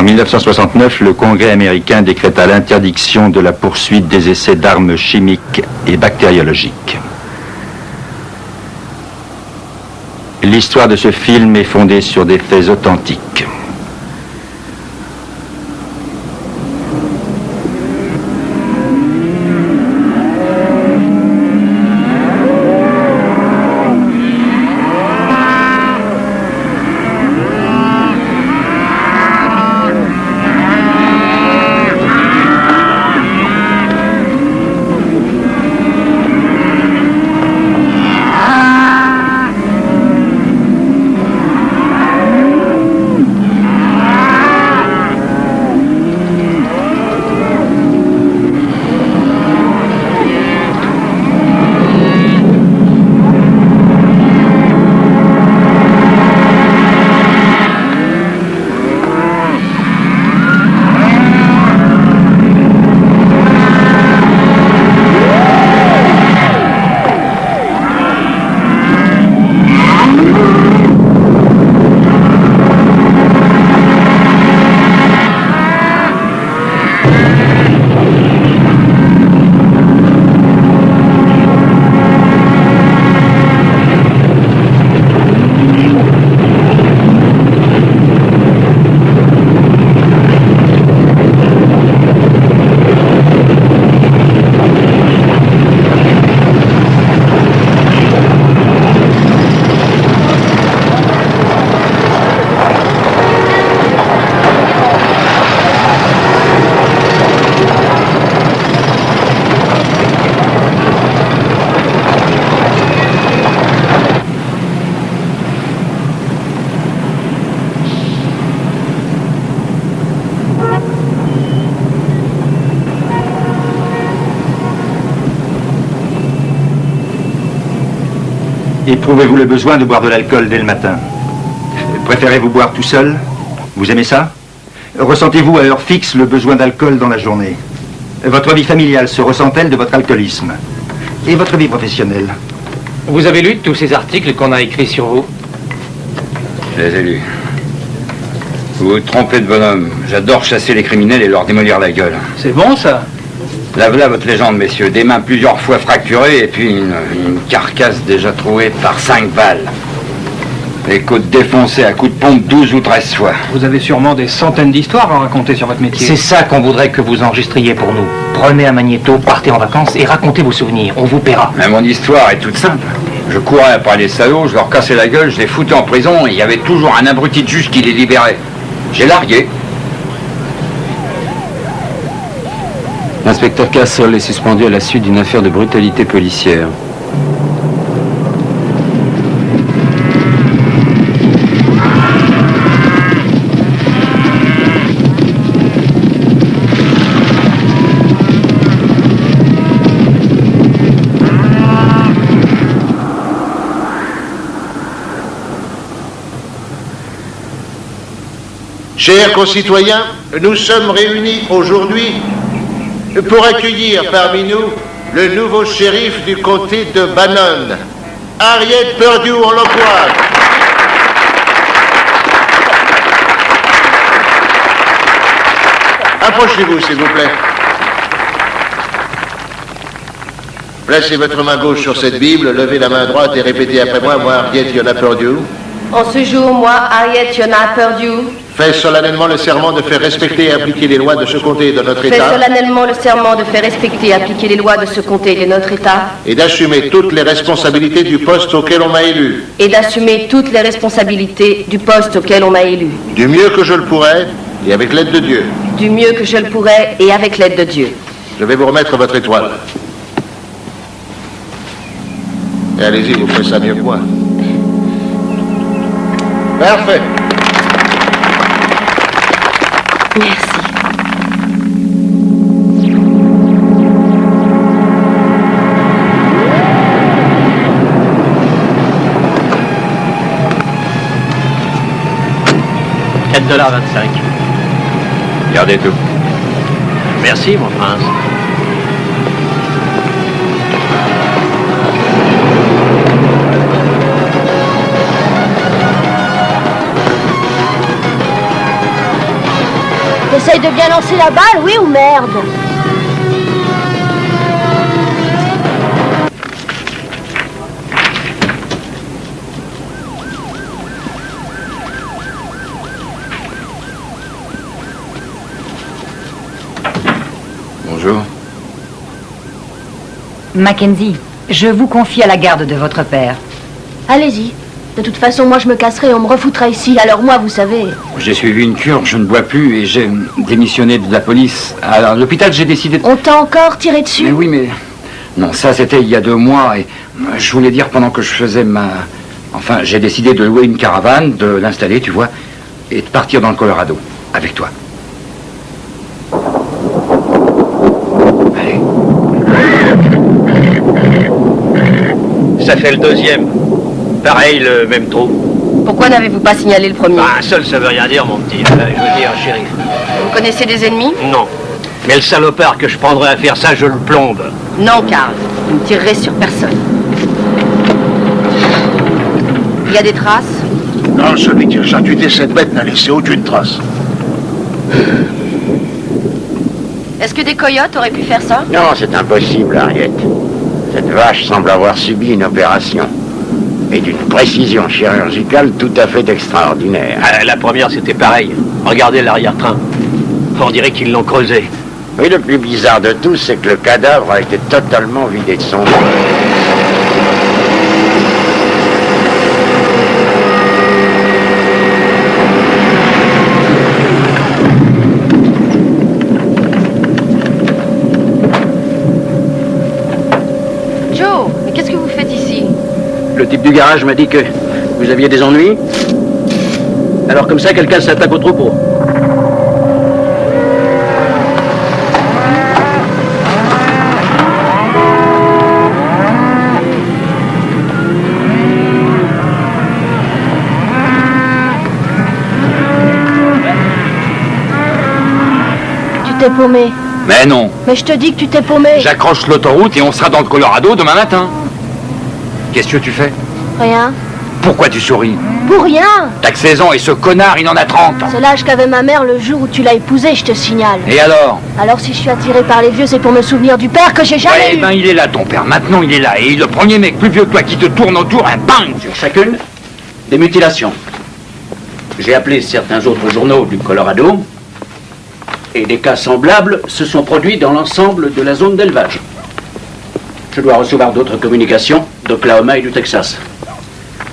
En 1969, le Congrès américain décréta l'interdiction de la poursuite des essais d'armes chimiques et bactériologiques. L'histoire de ce film est fondée sur des faits authentiques. Éprouvez-vous le besoin de boire de l'alcool dès le matin? Préférez-vous boire tout seul? Vous aimez ça? Ressentez-vous à heure fixe le besoin d'alcool dans la journée? Votre vie familiale se ressent-elle de votre alcoolisme? Et votre vie professionnelle? Vous avez lu tous ces articles qu'on a écrits sur vous? Je les ai lus. Vous vous trompez de bonhomme. J'adore chasser les criminels et leur démolir la gueule. C'est bon, ça? Là, voilà votre légende, messieurs. Des mains plusieurs fois fracturées et puis une carcasse déjà trouée par 5 balles. Les côtes défoncées à coups de pompe 12 ou 13 fois. Vous avez sûrement des centaines d'histoires à raconter sur votre métier. C'est ça qu'on voudrait que vous enregistriez pour nous. Prenez un magnéto, partez en vacances et racontez vos souvenirs. On vous paiera. Mais mon histoire est toute simple. Je courais après les salauds, je leur cassais la gueule, je les foutais en prison et il y avait toujours un abruti de juge qui les libérait. J'ai largué. L'inspecteur Cassel est suspendu à la suite d'une affaire de brutalité policière. Chers concitoyens, nous sommes réunis aujourd'hui pour accueillir parmi nous le nouveau shérif du comté de Bannon, Harriet Perdue en l'emploie. Approchez-vous, s'il vous plaît. Placez votre main gauche sur cette Bible, levez la main droite et répétez après moi, Harriet Yona Perdue. En ce jour, moi, Harriet Yona Perdue, fais solennellement le serment de faire respecter et appliquer les lois de ce comté et de notre État. fais solennellement le serment de faire respecter et appliquer les lois de ce comté et de notre État. Et d'assumer toutes les responsabilités du poste auquel on m'a élu. Et d'assumer toutes les responsabilités du poste auquel on m'a élu. Du mieux que je le pourrai et avec l'aide de Dieu. Du mieux que je le pourrai et avec l'aide de Dieu. Je vais vous remettre votre étoile. Et allez-y, vous ferez ça mieux que moi. Parfait. Merci. $4,25. Gardez tout. Merci, mon prince. Essaye de bien lancer la balle, oui ou merde? Bonjour. Mackenzie, je vous confie à la garde de votre père. Allez-y. De toute façon, moi je me casserai et on me refoutra ici. Alors moi, vous savez... J'ai suivi une cure, je ne bois plus et j'ai démissionné de la police. À l'hôpital, j'ai décidé de... On t'a encore tiré dessus? Mais oui, mais... Non, ça c'était il y a 2 mois et je voulais dire pendant que je faisais ma... Enfin, j'ai décidé de louer une caravane, de l'installer, tu vois, et de partir dans le Colorado, avec toi. Allez. Ça fait le 2e. Pareil, le même trou. Pourquoi n'avez-vous pas signalé le premier? Bah, seul, ça veut rien dire, mon petit. Je veux dire, shérif. Vous connaissez des ennemis? Non. Mais le salopard que je prendrais à faire ça, je le plombe. Non, Carl. Vous ne tirerez sur personne. Il y a des traces? Non, celui qui a charcuté cette bête n'a laissé aucune trace. Est-ce que des coyotes auraient pu faire ça? Non, c'est impossible, Harriet. Cette vache semble avoir subi une opération. Et d'une précision chirurgicale tout à fait extraordinaire. La première, c'était pareil. Regardez l'arrière-train. On dirait qu'ils l'ont creusé. Oui, le plus bizarre de tout, c'est que le cadavre a été totalement vidé de son sang. Joe, mais qu'est-ce que vous faites ici? Le type du garage m'a dit que vous aviez des ennuis. Alors comme ça, quelqu'un s'attaque au troupeau. Tu t'es paumé. Mais non. Mais je te dis que tu t'es paumé. J'accroche l'autoroute et on sera dans le Colorado demain matin. Qu'est-ce que tu fais? Rien. Pourquoi tu souris? Pour rien. T'as que 16 ans et ce connard, il en a 30. C'est l'âge qu'avait ma mère le jour où tu l'as épousé, je te signale. Et alors? Alors si je suis attirée par les vieux, c'est pour me souvenir du père que j'ai jamais Ouais, eu. ben il est là ton père, maintenant il est là. Et le premier mec plus vieux que toi qui te tourne autour, un bang! Sur chacune, des mutilations. J'ai appelé certains autres journaux du Colorado et des cas semblables se sont produits dans l'ensemble de la zone d'élevage. Je dois recevoir d'autres communications d'Oklahoma et du Texas.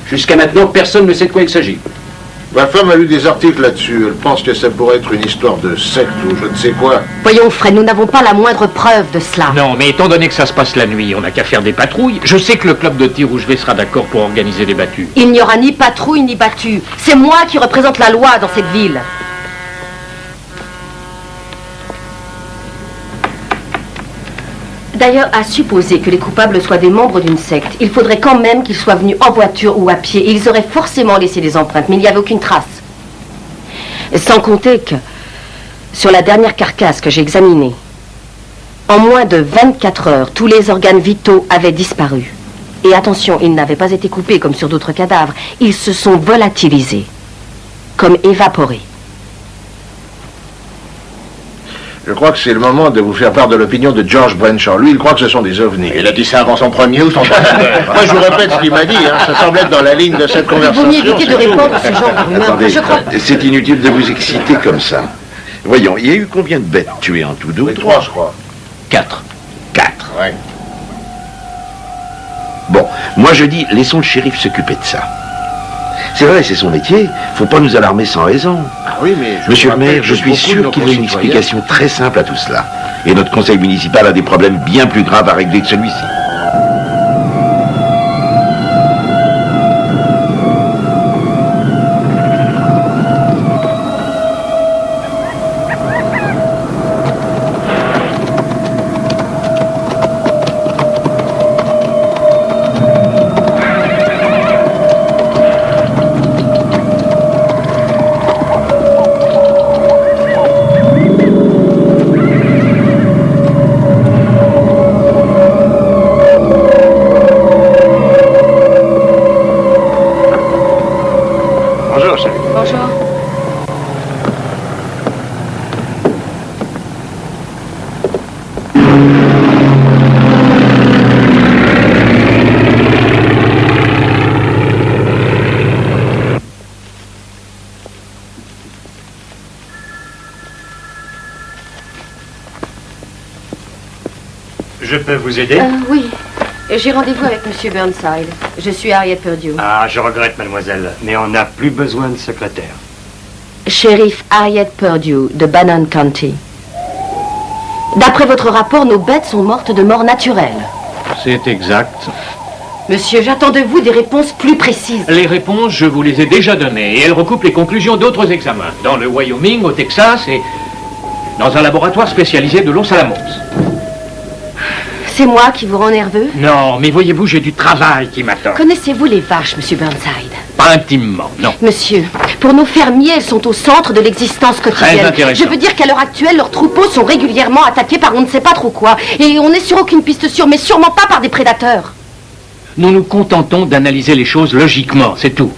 Jusqu'à maintenant, personne ne sait de quoi il s'agit. Ma femme a lu des articles là-dessus. Elle pense que ça pourrait être une histoire de secte ou je ne sais quoi. Voyons, Fred, nous n'avons pas la moindre preuve de cela. Non, mais étant donné que ça se passe la nuit, on n'a qu'à faire des patrouilles. Je sais que le club de tir où je vais sera d'accord pour organiser des battues. Il n'y aura ni patrouille ni battue. C'est moi qui représente la loi dans cette ville. D'ailleurs, à supposer que les coupables soient des membres d'une secte, il faudrait quand même qu'ils soient venus en voiture ou à pied. Et ils auraient forcément laissé des empreintes, mais il n'y avait aucune trace. Sans compter que, sur la dernière carcasse que j'ai examinée, en moins de 24 heures, tous les organes vitaux avaient disparu. Et attention, ils n'avaient pas été coupés comme sur d'autres cadavres. Ils se sont volatilisés, comme évaporés. Je crois que c'est le moment de vous faire part de l'opinion de George Brenshaw. Lui, il croit que ce sont des ovnis. Il a dit ça avant son premier ou son deuxième? Moi, je vous répète ce qu'il m'a dit. Ça semble être dans la ligne de cette Il vaut conversation. mieux éviter de répondre à ce genre de rumeurs. Attendez, Je crois... c'est inutile de vous exciter comme ça. Voyons, il y a eu combien de bêtes tuées en tout? 2 ou 3, je crois. 4. 4. Ouais. Bon, moi je dis, laissons le shérif s'occuper de ça. C'est vrai, c'est son métier. Faut pas nous alarmer sans raison. Ah oui, mais... Monsieur le maire, je suis sûr qu'il y a une explication très simple à tout cela. Et notre conseil municipal a des problèmes bien plus graves à régler que celui-ci. Je peux vous aider? Oui. J'ai rendez-vous avec Monsieur Burnside. Je suis Harriet Purdue. Ah, je regrette, mademoiselle, mais on n'a plus besoin de secrétaire. Shérif Harriet Purdue de Bannon County. D'après votre rapport, nos bêtes sont mortes de mort naturelle. C'est exact. Monsieur, j'attends de vous des réponses plus précises. Les réponses, je vous les ai déjà données, et elles recoupent les conclusions d'autres examens, dans le Wyoming, au Texas, et dans un laboratoire spécialisé de Los Alamos. C'est moi qui vous rend nerveux? Non, mais voyez-vous, j'ai du travail qui m'attend. Connaissez-vous les vaches, Monsieur Burnside? Pas intimement, non. Monsieur, pour nos fermiers, elles sont au centre de l'existence quotidienne. Très intéressant. Je veux dire qu'à l'heure actuelle, leurs troupeaux sont régulièrement attaqués par on ne sait pas trop quoi. Et on n'est sur aucune piste sûre, mais sûrement pas par des prédateurs. Nous nous contentons d'analyser les choses logiquement, c'est tout.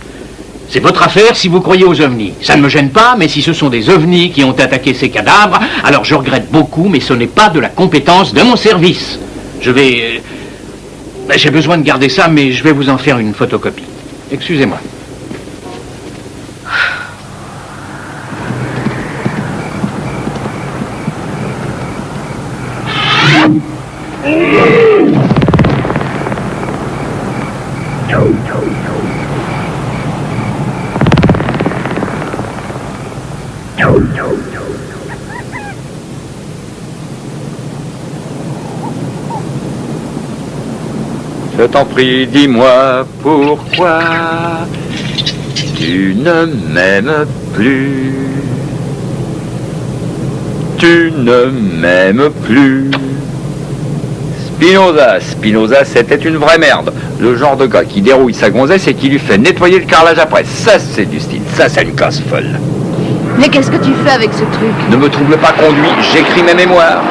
C'est votre affaire si vous croyez aux ovnis. Ça ne me gêne pas, mais si ce sont des ovnis qui ont attaqué ces cadavres, alors je regrette beaucoup, mais ce n'est pas de la compétence de mon service. Je vais... j'ai besoin de garder ça, mais je vais vous en faire une photocopie. Excusez-moi. Je t'en prie, dis-moi pourquoi tu ne m'aimes plus. Tu ne m'aimes plus. Spinoza, c'était une vraie merde. Le genre de gars qui dérouille sa gonzesse et qui lui fait nettoyer le carrelage après. Ça, c'est du style. Ça, c'est une casse folle. Mais qu'est-ce que tu fais avec ce truc? Ne me trouble pas conduit, j'écris mes mémoires.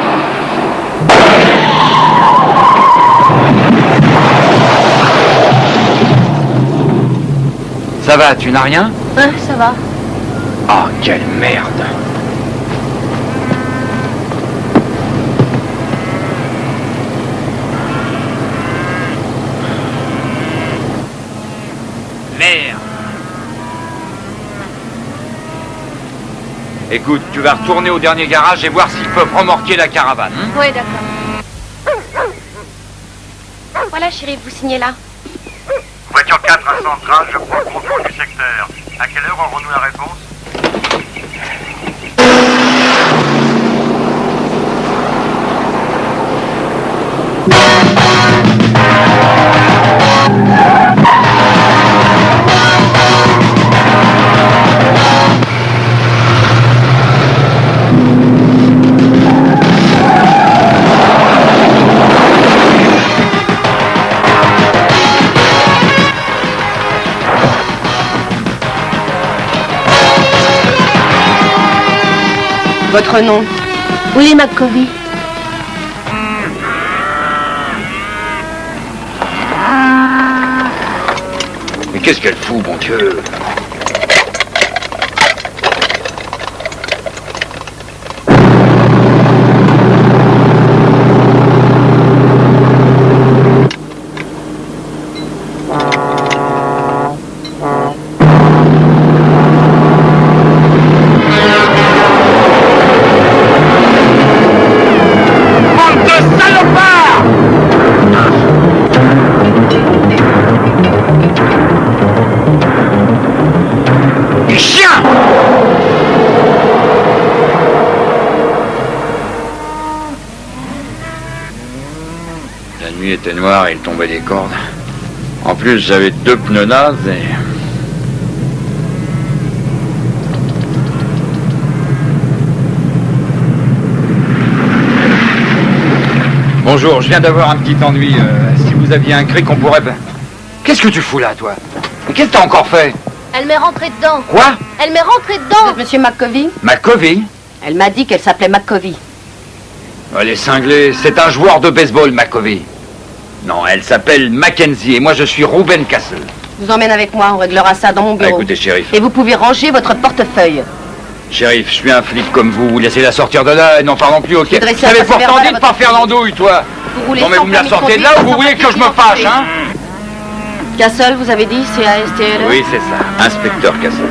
Ça va, tu n'as rien? Ouais, ça va. Oh, quelle merde. Merde. Écoute, tu vas retourner au dernier garage et voir s'ils peuvent remorquer la caravane. Hein? Oui, d'accord. Voilà, chérie, vous signez là. Voiture 4 à Central, je prends le contrôle du secteur. À quelle heure aurons-nous la réponse? Votre nom? Willie McCovey. Mais qu'est-ce qu'elle fout, bon Dieu? La nuit était noire et il tombait des cordes. En plus, j'avais 2 pneus nazes et... Bonjour, je viens d'avoir un petit ennui. Si vous aviez un cric, on pourrait... Qu'est-ce que tu fous là, toi? Mais qu'est-ce que t'as encore fait? Elle m'est rentrée dedans. Quoi? Elle m'est rentrée dedans. Vous êtes Monsieur McCovey? McCovey? Elle m'a dit qu'elle s'appelait McCovey. Elle est cinglée. C'est un joueur de baseball, McCovey. Non, elle s'appelle Mackenzie et moi je suis Ruben Castle. Je vous emmène avec moi, on réglera ça dans mon bureau. Écoutez, shérif. Et vous pouvez ranger votre portefeuille. Shérif, je suis un flic comme vous. Laissez-la sortir de là et n'en parlons plus, ok? Vous dressez un J'avais procès pourtant verbal dit à de pas votre faire l'andouille, toi. Vous roulez Non mais sans vous me la permis de sortez de là conduire, ou vous sans voulez que je me papier fâche, d'identité. hein? Castle, vous avez dit, c'est ASTL? Oui, c'est ça. Inspecteur Castle.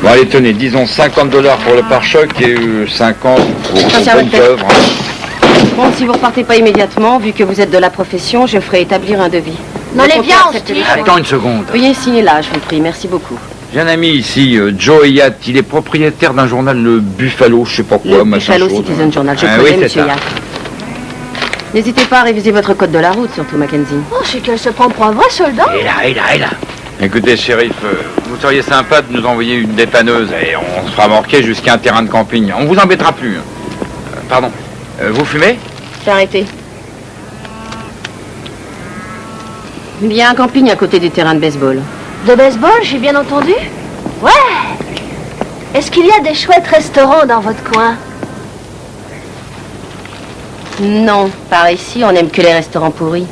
Bon, allez, tenez, disons $50 pour le pare-choc et 50 pour Attention à bonne votre tête. œuvre. Hein. Bon, si vous repartez pas immédiatement, vu que vous êtes de la profession, je ferai établir un devis. Non, Le les compteur viens, accepte on se les dit. choix. Attends une seconde. Veuillez signer là, je vous prie. Merci beaucoup. J'ai un ami ici, Joe Yatt. Il est propriétaire d'un journal, le Buffalo, je sais pas quoi, Le machin Buffalo chose. Citizen Journal, je Ah connais, oui, c'est monsieur ça. Yatt. N'hésitez pas à réviser votre code de la route, surtout Mackenzie. Oh, c'est qu'elle se prend pour un vrai soldat. Et là. Écoutez, shérif, vous seriez sympa de nous envoyer une dépanneuse et on se fera remorquer jusqu'à un terrain de camping. On vous embêtera plus. Pardon. Vous fumez? J'ai arrêté. Il y a un camping à côté du terrain de baseball. De baseball, j'ai bien entendu? Ouais. Est-ce qu'il y a des chouettes restaurants dans votre coin? Non, par ici, on n'aime que les restaurants pourris.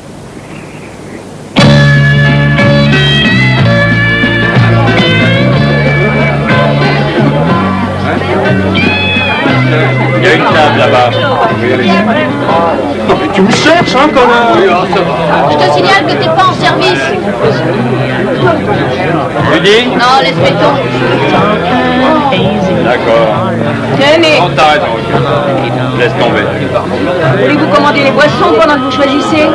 Il y a une table là-bas. Tu me cherches, hein, connard? Je te signale que t'es pas en service. Tu dis? Non, laisse tomber. D'accord. Tenez, Non, t'as raison. Laisse tomber. voulez-vous commander les boissons pendant que vous choisissez?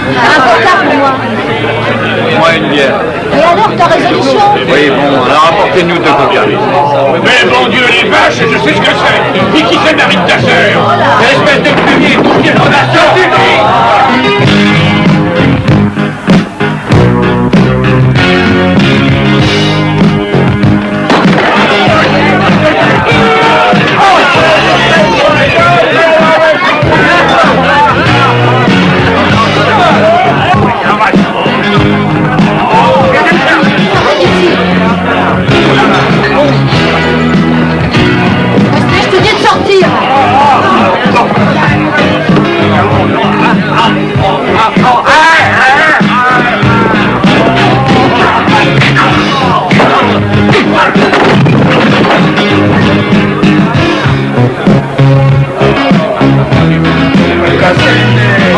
Un portable pour moi. Moi une bière. Et alors, ta résolution? Oui, bon, alors apportez-nous 2 copies. Mais mon Dieu, les vaches, je sais ce que c'est. Et qui c'est le mari de ta sœur? Espèce de plumier, tout ce qui est Je te dis de sortir.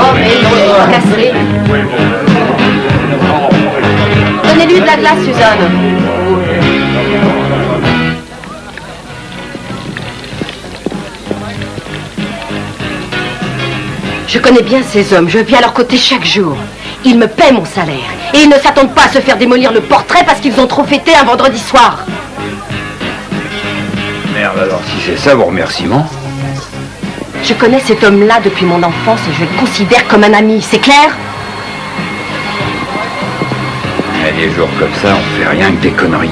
Oh, mais non, il est cassé. Donnez-lui de la glace, Suzanne. Je connais bien ces hommes, je vis à leur côté chaque jour. Ils me paient mon salaire. Et ils ne s'attendent pas à se faire démolir le portrait parce qu'ils ont trop fêté un vendredi soir. Merde, alors si c'est ça vos remerciements. Je connais cet homme-là depuis mon enfance et je le considère comme un ami, c'est clair? Il y a des jours comme ça, on fait rien que des conneries.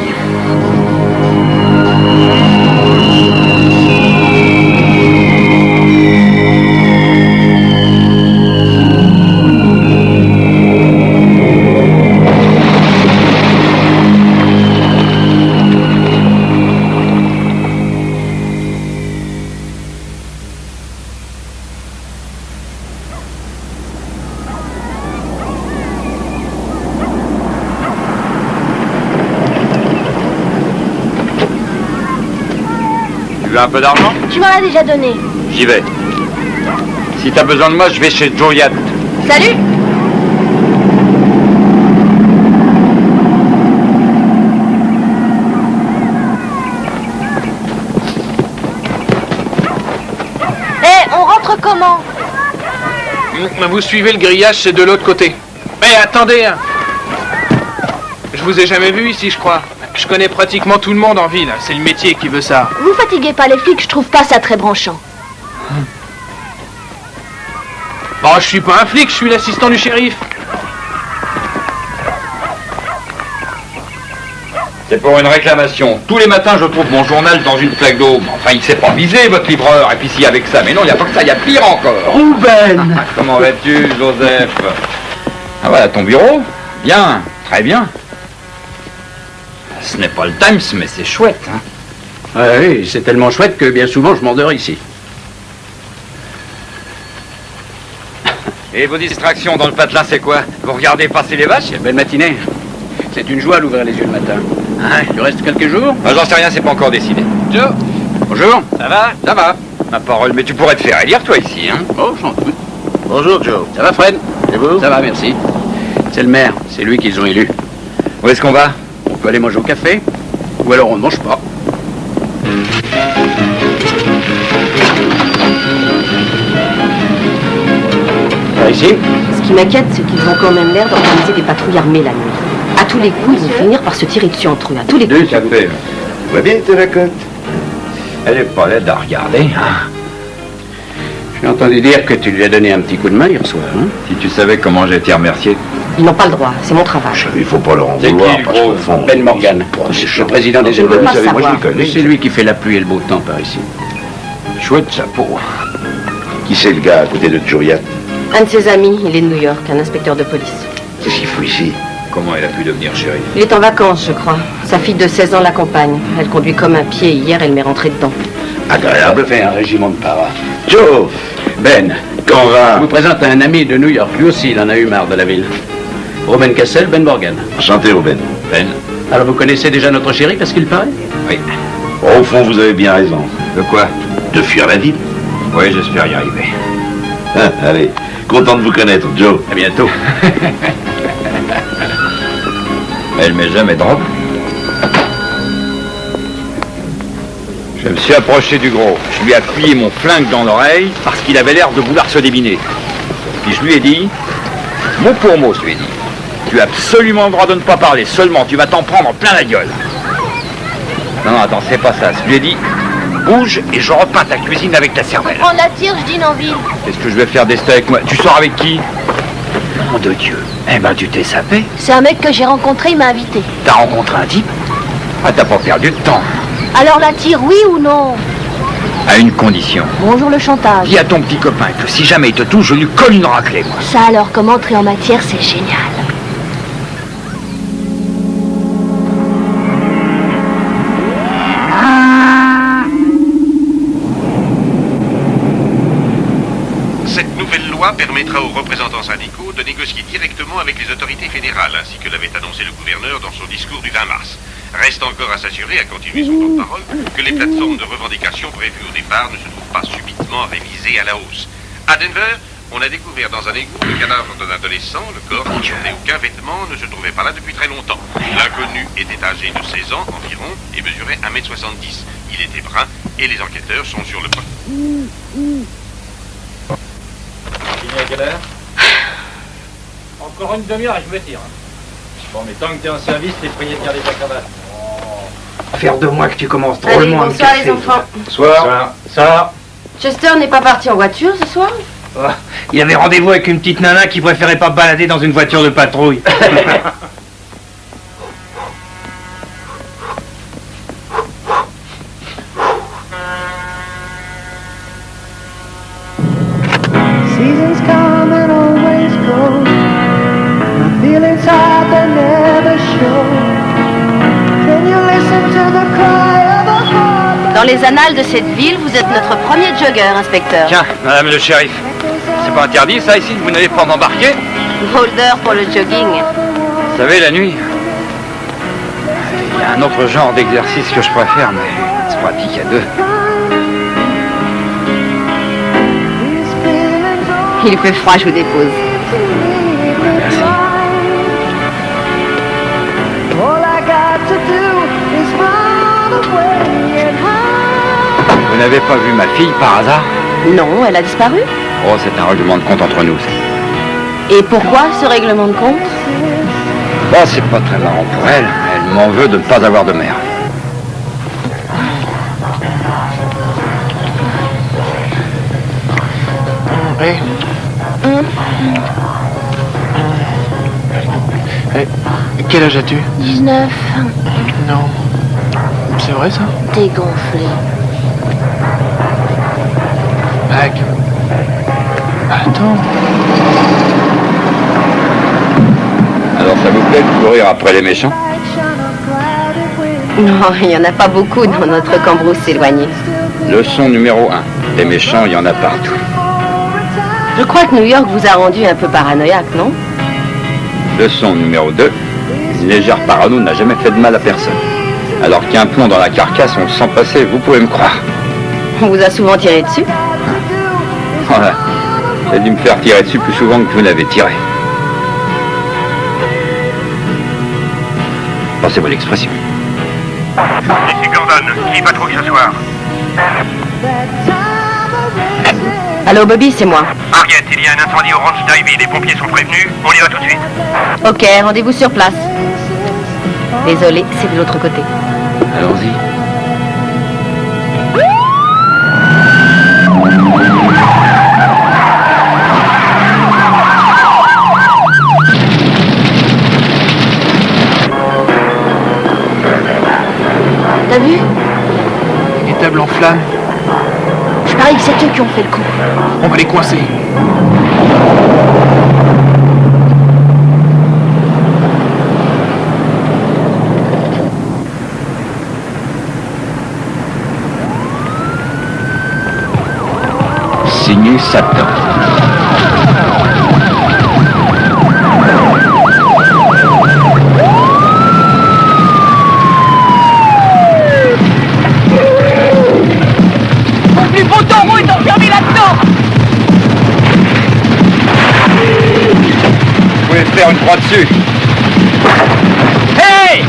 Tu veux un peu d'argent? Tu m'en as déjà donné. J'y vais. Si t'as besoin de moi, je vais chez Joe Yatt. Salut. On rentre comment? Vous suivez le grillage, c'est de l'autre côté. Mais attendez, hein. Je vous ai jamais vu ici, je crois. Je connais pratiquement tout le monde en ville. C'est le métier qui veut ça. Vous fatiguez pas les flics, je trouve pas ça très branchant. Bon, je suis pas un flic, je suis l'assistant du shérif. C'est pour une réclamation. Tous les matins, je trouve mon journal dans une flaque d'eau. Enfin, il s'est pas visé, votre livreur. Et puis si avec ça, mais non, il n'y a pas que ça, il y a pire encore. Rouben! Comment vas-tu, Joseph? Ah voilà, ton bureau? Bien, très bien. Ce n'est pas le Times, mais c'est chouette, hein. Oui, c'est tellement chouette que bien souvent je m'endors ici. Et vos distractions dans le patelin, c'est quoi? Vous regardez passer les vaches? Belle matinée. C'est une joie d'ouvrir les yeux le matin. Tu restes quelques jours? J'en sais rien, c'est pas encore décidé. Joe. Bonjour. Ça va? Ça va. Ma parole, mais tu pourrais te faire élire, toi, ici, hein? Oh, j'en doute. Bonjour, Joe. Ça va, Fred? Et vous? Ça va, merci. C'est le maire, c'est lui qu'ils ont élu. Où est-ce qu'on va? On peut aller manger au café, ou alors on ne mange pas. Par ici? Ce qui m'inquiète, c'est qu'ils ont quand même l'air d'organiser des patrouilles armées la nuit. À tous les coups, ils vont finir par se tirer dessus entre eux. À tous les coups. Deux cafés. Va bien, Terracotte? Elle est pas laide à regarder. Hein? J'ai entendu dire que tu lui as donné un petit coup de main hier soir. Hein? Si tu savais comment j'ai été remercié. Ils n'ont pas le droit, c'est mon travail. Il faut pas leur en C'est vouloir. qui, le parce gros? qu'au fond, Ben Morgan, le président des éleveurs. Vous savez, moi je le connais. C'est lui qui fait la pluie et le beau temps par ici. Chouette chapeau. Qui c'est le gars à côté de Juriat? Un de ses amis, il est de New York, un inspecteur de police. Qu'est-ce qu'il fout ici? Comment elle a pu devenir shérif? Il est en vacances, je crois. Sa fille de 16 ans l'accompagne. Elle conduit comme un pied. Hier, elle m'est rentrée dedans. Agréable. Fait un régiment de para. Joe! Ben, Qu'on va? je vous présente un ami de New York. Lui aussi, il en a eu marre de la ville. Romain Cassel, Ben Morgan. Enchanté, Ruben. Ben. Alors vous connaissez déjà notre shérif, est-ce qu'il paraît? Oui. Au fond, vous avez bien raison. De quoi? De fuir la ville. Oui, j'espère y arriver. Hein, allez, content de vous connaître, Joe. À bientôt. Elle met jamais de robe. Je me suis approché du gros. Je lui ai appuyé mon flingue dans l'oreille parce qu'il avait l'air de vouloir se débiner. Puis je lui ai dit, mot pour mot, je lui ai dit, tu as absolument le droit de ne pas parler, seulement tu vas t'en prendre plein la gueule. Non, attends, c'est pas ça. Je lui ai dit, bouge et je repeins ta cuisine avec ta cervelle. Prends la tire, je dîne en ville. Qu'est-ce que je vais faire des steaks avec moi? Tu sors avec qui? Nom de Dieu. Eh ben, tu t'es sapé. C'est un mec que j'ai rencontré, il m'a invité. T'as rencontré un type? Ah, t'as pas perdu de temps. Alors la tire, oui ou non? À une condition. Bonjour le chantage. Dis à ton petit copain que si jamais il te touche, je lui colle une raclée, moi. Ça alors, comme entrer en matière, c'est génial. Cette nouvelle loi permettra aux représentants syndicaux de négocier directement avec les autorités fédérales, ainsi que l'avait annoncé le gouverneur dans son discours du 20 mars. Reste encore à s'assurer, à continuer son temps de parole, que les plateformes de revendication prévues au départ ne se trouvent pas subitement révisées à la hausse. À Denver, on a découvert dans un égout le cadavre d'un adolescent, le corps qui ne portait aucun vêtement ne se trouvait pas là depuis très longtemps. L'inconnu était âgé de 16 ans environ et mesurait 1m70. Il était brun et les enquêteurs sont sur le point. À quelle heure? Encore une demi-heure et je me tire. Bon, mais tant que t'es en service, t'es prié de garder ta cravate. Faire de moi que tu commences Allez, drôlement à me bonsoir casser. les enfants. Bonsoir. Ça. Chester n'est pas parti en voiture ce soir? Oh, il avait rendez-vous avec une petite nana qui préférait pas balader dans une voiture de patrouille. Seasons come and always go. My feelings hide, they never show. Can you listen to the cry of a heart? Dans les annales de cette ville, vous êtes notre premier jogger, inspecteur. Tiens, madame le shérif. C'est pas interdit, ça, ici? Vous n'allez pas m'embarquer? Holder pour le jogging. Vous savez, la nuit, il y a un autre genre d'exercice que je préfère, mais il se pratique à deux. Il fait froid, je vous dépose. Merci. All I got to do is run away and hide. Vous n'avez pas vu ma fille par hasard? Non, elle a disparu. Oh, c'est un règlement de compte entre nous, ça. Et pourquoi ce règlement de compte? Bon, c'est pas très marrant pour elle. Elle m'en veut de ne pas avoir de mère. Hey. Hey, quel âge as-tu? 19. Non. C'est vrai ça? Dégonflé. Mac. Attends. Alors, ça vous plaît de courir après les méchants? Non, il n'y en a pas beaucoup dans notre cambrousse éloignée. Leçon numéro 1. Les méchants, il y en a partout. Je crois que New York vous a rendu un peu paranoïaque, non? Leçon numéro 2. Une légère parano n'a jamais fait de mal à personne. Alors qu'il y a un plomb dans la carcasse, on le sent passer, vous pouvez me croire. On vous a souvent tiré dessus? Voilà. J'ai dû me faire tirer dessus plus souvent que vous n'avez tiré. Pensez-moi l'expression. Ici Gordon, qui patrouille ce soir? Allô, Bobby, c'est moi. Harriet, il y a un incendie au ranch d'Ivy. Les pompiers sont prévenus. On y va tout de suite. Ok, rendez-vous sur place. Désolé, c'est de l'autre côté. Allons-y. T'as vu? Les tables en flammes. Je parie que c'est eux qui ont fait le coup. On va les coincer. Signé Satan. Mon plus beau taureau est enfermé là-dedans. Vous pouvez faire une croix dessus. Hey!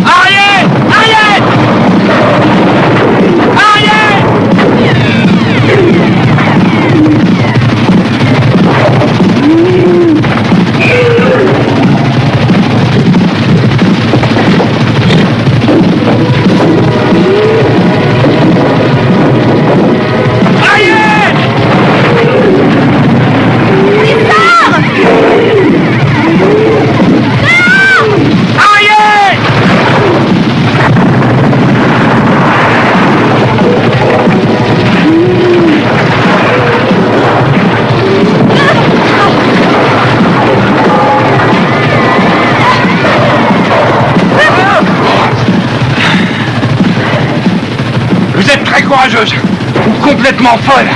Ariel! Ariel! Ariel! Vous êtes très courageuse, ou complètement folle.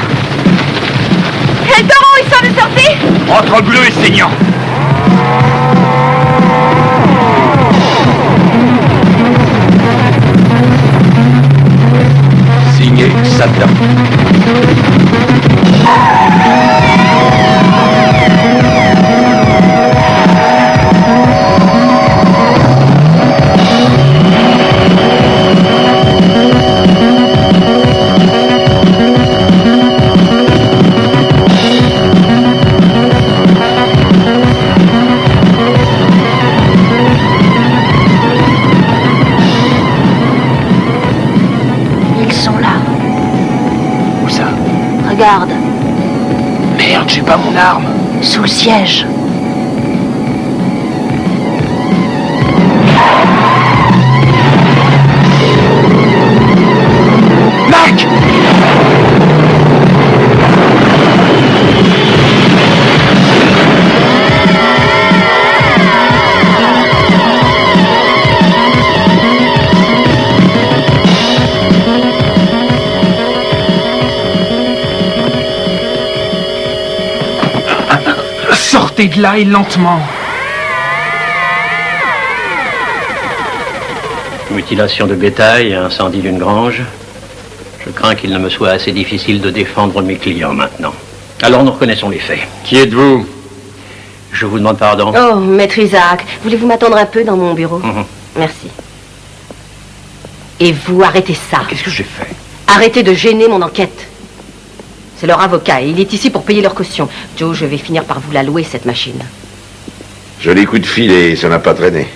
Et le taureau, il s'en est sorti? Entre bleu et saignant. Signé Satan. Ils sont là. Où ça? Regarde, Merde, j'ai pas mon arme. sous le siège. Mac! Sortez de là et lentement. Mutilation de bétail, incendie d'une grange. Je crains qu'il ne me soit assez difficile de défendre mes clients maintenant. Alors nous reconnaissons les faits. Qui êtes-vous? Je vous demande pardon. Oh, maître Isaac, voulez-vous m'attendre un peu dans mon bureau? Merci. Et vous, arrêtez ça. Qu'est-ce que j'ai fait? Arrêtez de gêner mon enquête. C'est leur avocat et il est ici pour payer leur caution. Joe, je vais finir par vous la louer, cette machine. Joli coup de fil et ça n'a pas traîné.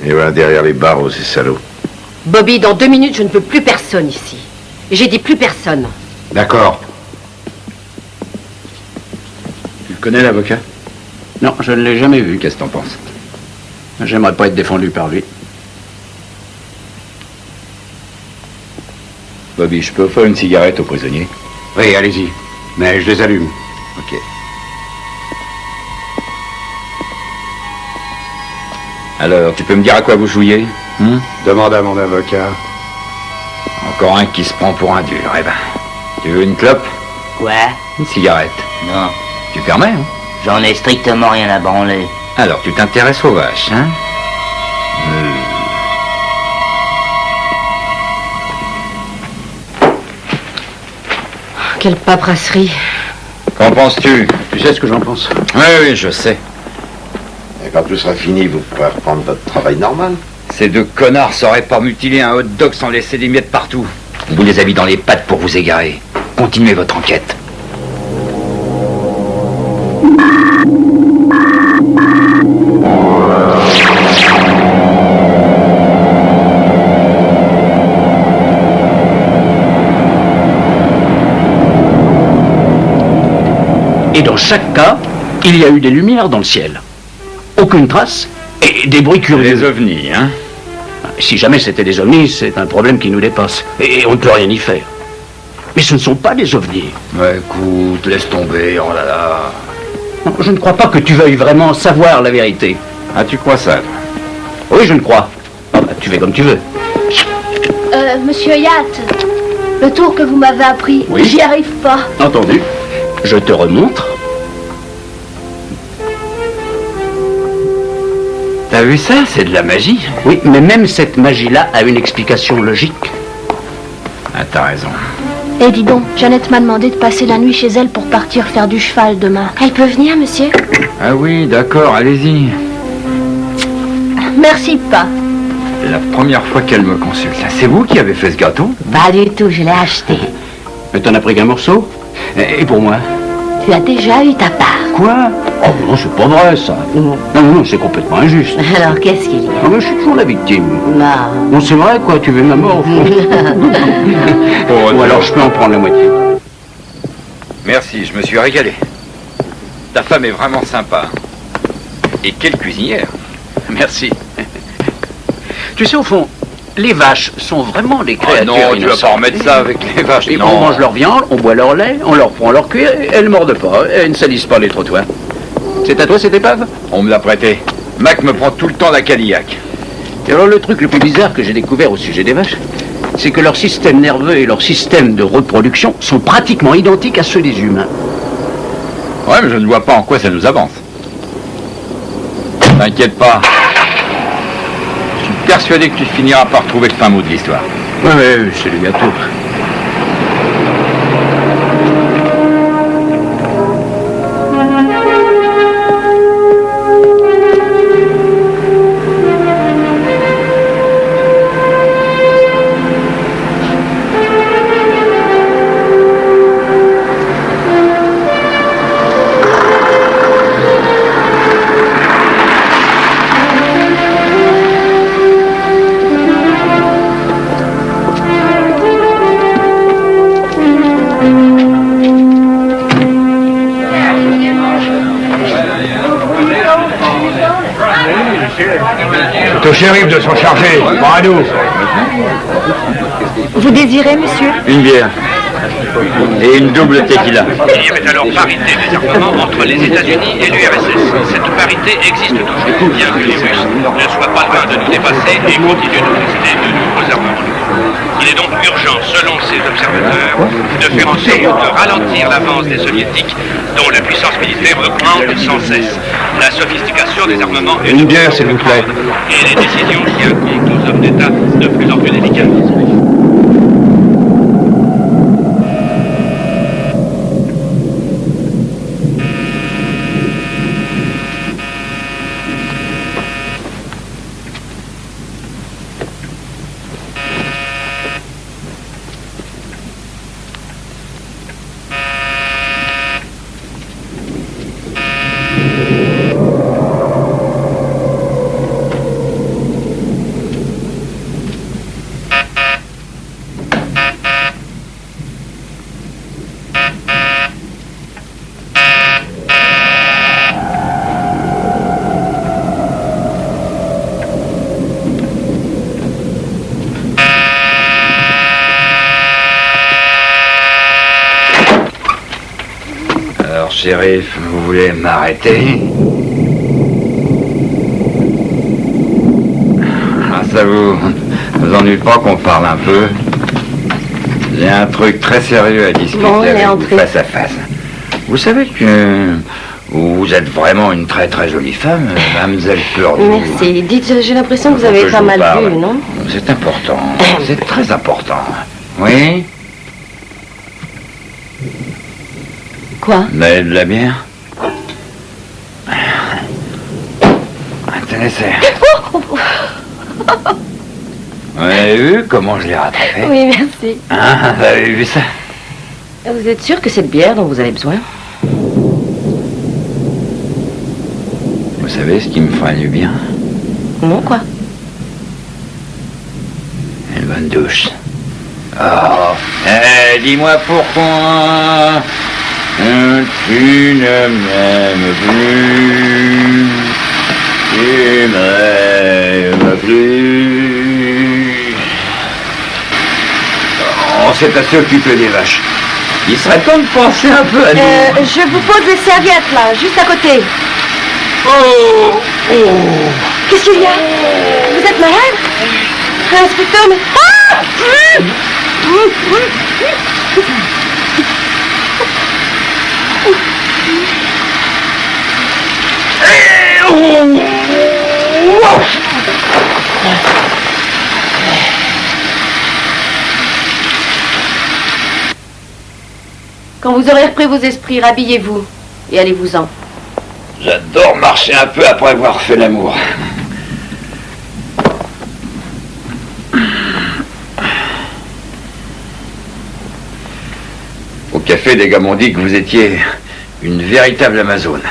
Et voilà derrière les barreaux, ces salauds. Bobby, dans 2 minutes, je ne veux plus personne ici. J'ai dit plus personne. D'accord. Tu le connais, l'avocat? Non, je ne l'ai jamais vu. Qu'est-ce que t'en penses? J'aimerais pas être défendu par lui. Bobby, je peux offrir une cigarette aux prisonniers? Oui, allez-y. Mais je les allume. Ok. Alors, tu peux me dire à quoi vous jouiez? Demande à mon avocat. Encore un qui se prend pour un dur, eh ben. Tu veux une clope? Quoi? Une cigarette? Non. Tu permets, hein? J'en ai strictement rien à branler. Alors, tu t'intéresses aux vaches, hein? Quelle paperasserie. Qu'en penses-tu? Tu sais ce que j'en pense? Oui, oui, je sais. Et quand tout sera fini, vous pourrez reprendre votre travail normal. Ces deux connards sauraient pas mutiler un hot dog sans laisser des miettes partout. On vous les a mis dans les pattes pour vous égarer. Continuez votre enquête. Et dans chaque cas, il y a eu des lumières dans le ciel. Aucune trace et des bruits curieux. Les ovnis, hein? Si jamais c'était des ovnis, c'est un problème qui nous dépasse. Et on ne peut rien y faire. Mais ce ne sont pas des ovnis. Ouais, écoute, laisse tomber, oh là là. Non, je ne crois pas que tu veuilles vraiment savoir la vérité. Ah, tu crois ça, toi? Oui, je ne crois. Ah, bah, tu fais comme tu veux. Monsieur Yatt, le tour que vous m'avez appris, Oui. j'y arrive pas. Entendu. Je te remontre. T'as vu ça? C'est de la magie. Oui, mais même cette magie-là a une explication logique. Ah, t'as raison. Et dis donc, Jeannette m'a demandé de passer la nuit chez elle pour partir faire du cheval demain. Elle peut venir, monsieur? Ah oui, d'accord, allez-y. Merci pas. La première fois qu'elle me consulte, c'est vous qui avez fait ce gâteau? Pas du tout, je l'ai acheté. Mais t'en as pris qu'un morceau? Et pour moi? Tu as déjà eu ta part. Quoi? Oh non, c'est pas vrai ça. Non, c'est complètement injuste. Alors qu'est-ce qu'il y a? Ah, mais je suis toujours la victime. Non. Non, c'est vrai quoi, tu veux ma mort au fond. Ou alors je peux en prendre la moitié. Merci, je me suis régalé. Ta femme est vraiment sympa. Et quelle cuisinière. Merci. Tu sais, au fond, les vaches sont vraiment des créatures non, tu vas innocentes. pas remettre ça avec les vaches. Et non. on mange leur viande, on boit leur lait, on leur prend leur cuir, et elles mordent pas, elles ne salissent pas les trottoirs. C'est à toi cette épave? On me l'a prêté. Mac me prend tout le temps la Cadillac. Et alors le truc le plus bizarre que j'ai découvert au sujet des vaches, c'est que leur système nerveux et leur système de reproduction sont pratiquement identiques à ceux des humains. Ouais, mais je ne vois pas en quoi ça nous avance. T'inquiète pas. Je suis persuadé que tu finiras par trouver le fin mot de l'histoire. Ouais, c'est le gâteau. C'est au shérif de s'en charger, pas à nous. Vous désirez, monsieur? Une bière. Et une double tequila. Il y avait alors parité des armements entre les États-Unis et l'URSS. Cette parité existe toujours, bien que les Russes ne soient pas loin de nous dépasser et continuent de posséder de nouveaux armements. Il est donc urgent, selon ces observateurs, de faire en sorte de ralentir l'avance des Soviétiques, dont la puissance militaire augmente sans cesse. La sophistication des armements est Une bière, s'il vous plaît. et les décisions qui impliquent aux hommes d'État de plus en plus délicates. Shérif, vous voulez m'arrêter? Ah, ça vous ennuie pas qu'on parle un peu? J'ai un truc très sérieux à discuter avec vous face à face. Vous savez que vous êtes vraiment une très très jolie femme, mademoiselle Purdy. Merci. Dites, j'ai l'impression que vous avez pas mal vu, non? C'est important, c'est très important. Oui? Quoi? Vous avez de la bière? Tenez, c'est... Vous avez vu comment je l'ai rattrapé? Oui, merci. Hein, vous avez vu ça? Vous êtes sûr que c'est de bière dont vous avez besoin? Vous savez ce qui me ferait du bien? Non, quoi? Une bonne douche. Oh, dis-moi pourquoi tu ne m'aimes plus. Tu m'aimes plus. On s'est assez occupé des vaches. Il serait temps de penser un peu à nous. Je vous pose les serviettes, là, juste à côté. Oh, oh. Qu'est-ce qu'il y a? Vous êtes malade? Inspecteur, mais... Ah! Quand vous aurez repris vos esprits, rhabillez-vous et allez-vous-en. J'adore marcher un peu après avoir fait l'amour. Au café, des gars m'ont dit que vous étiez une véritable Amazone.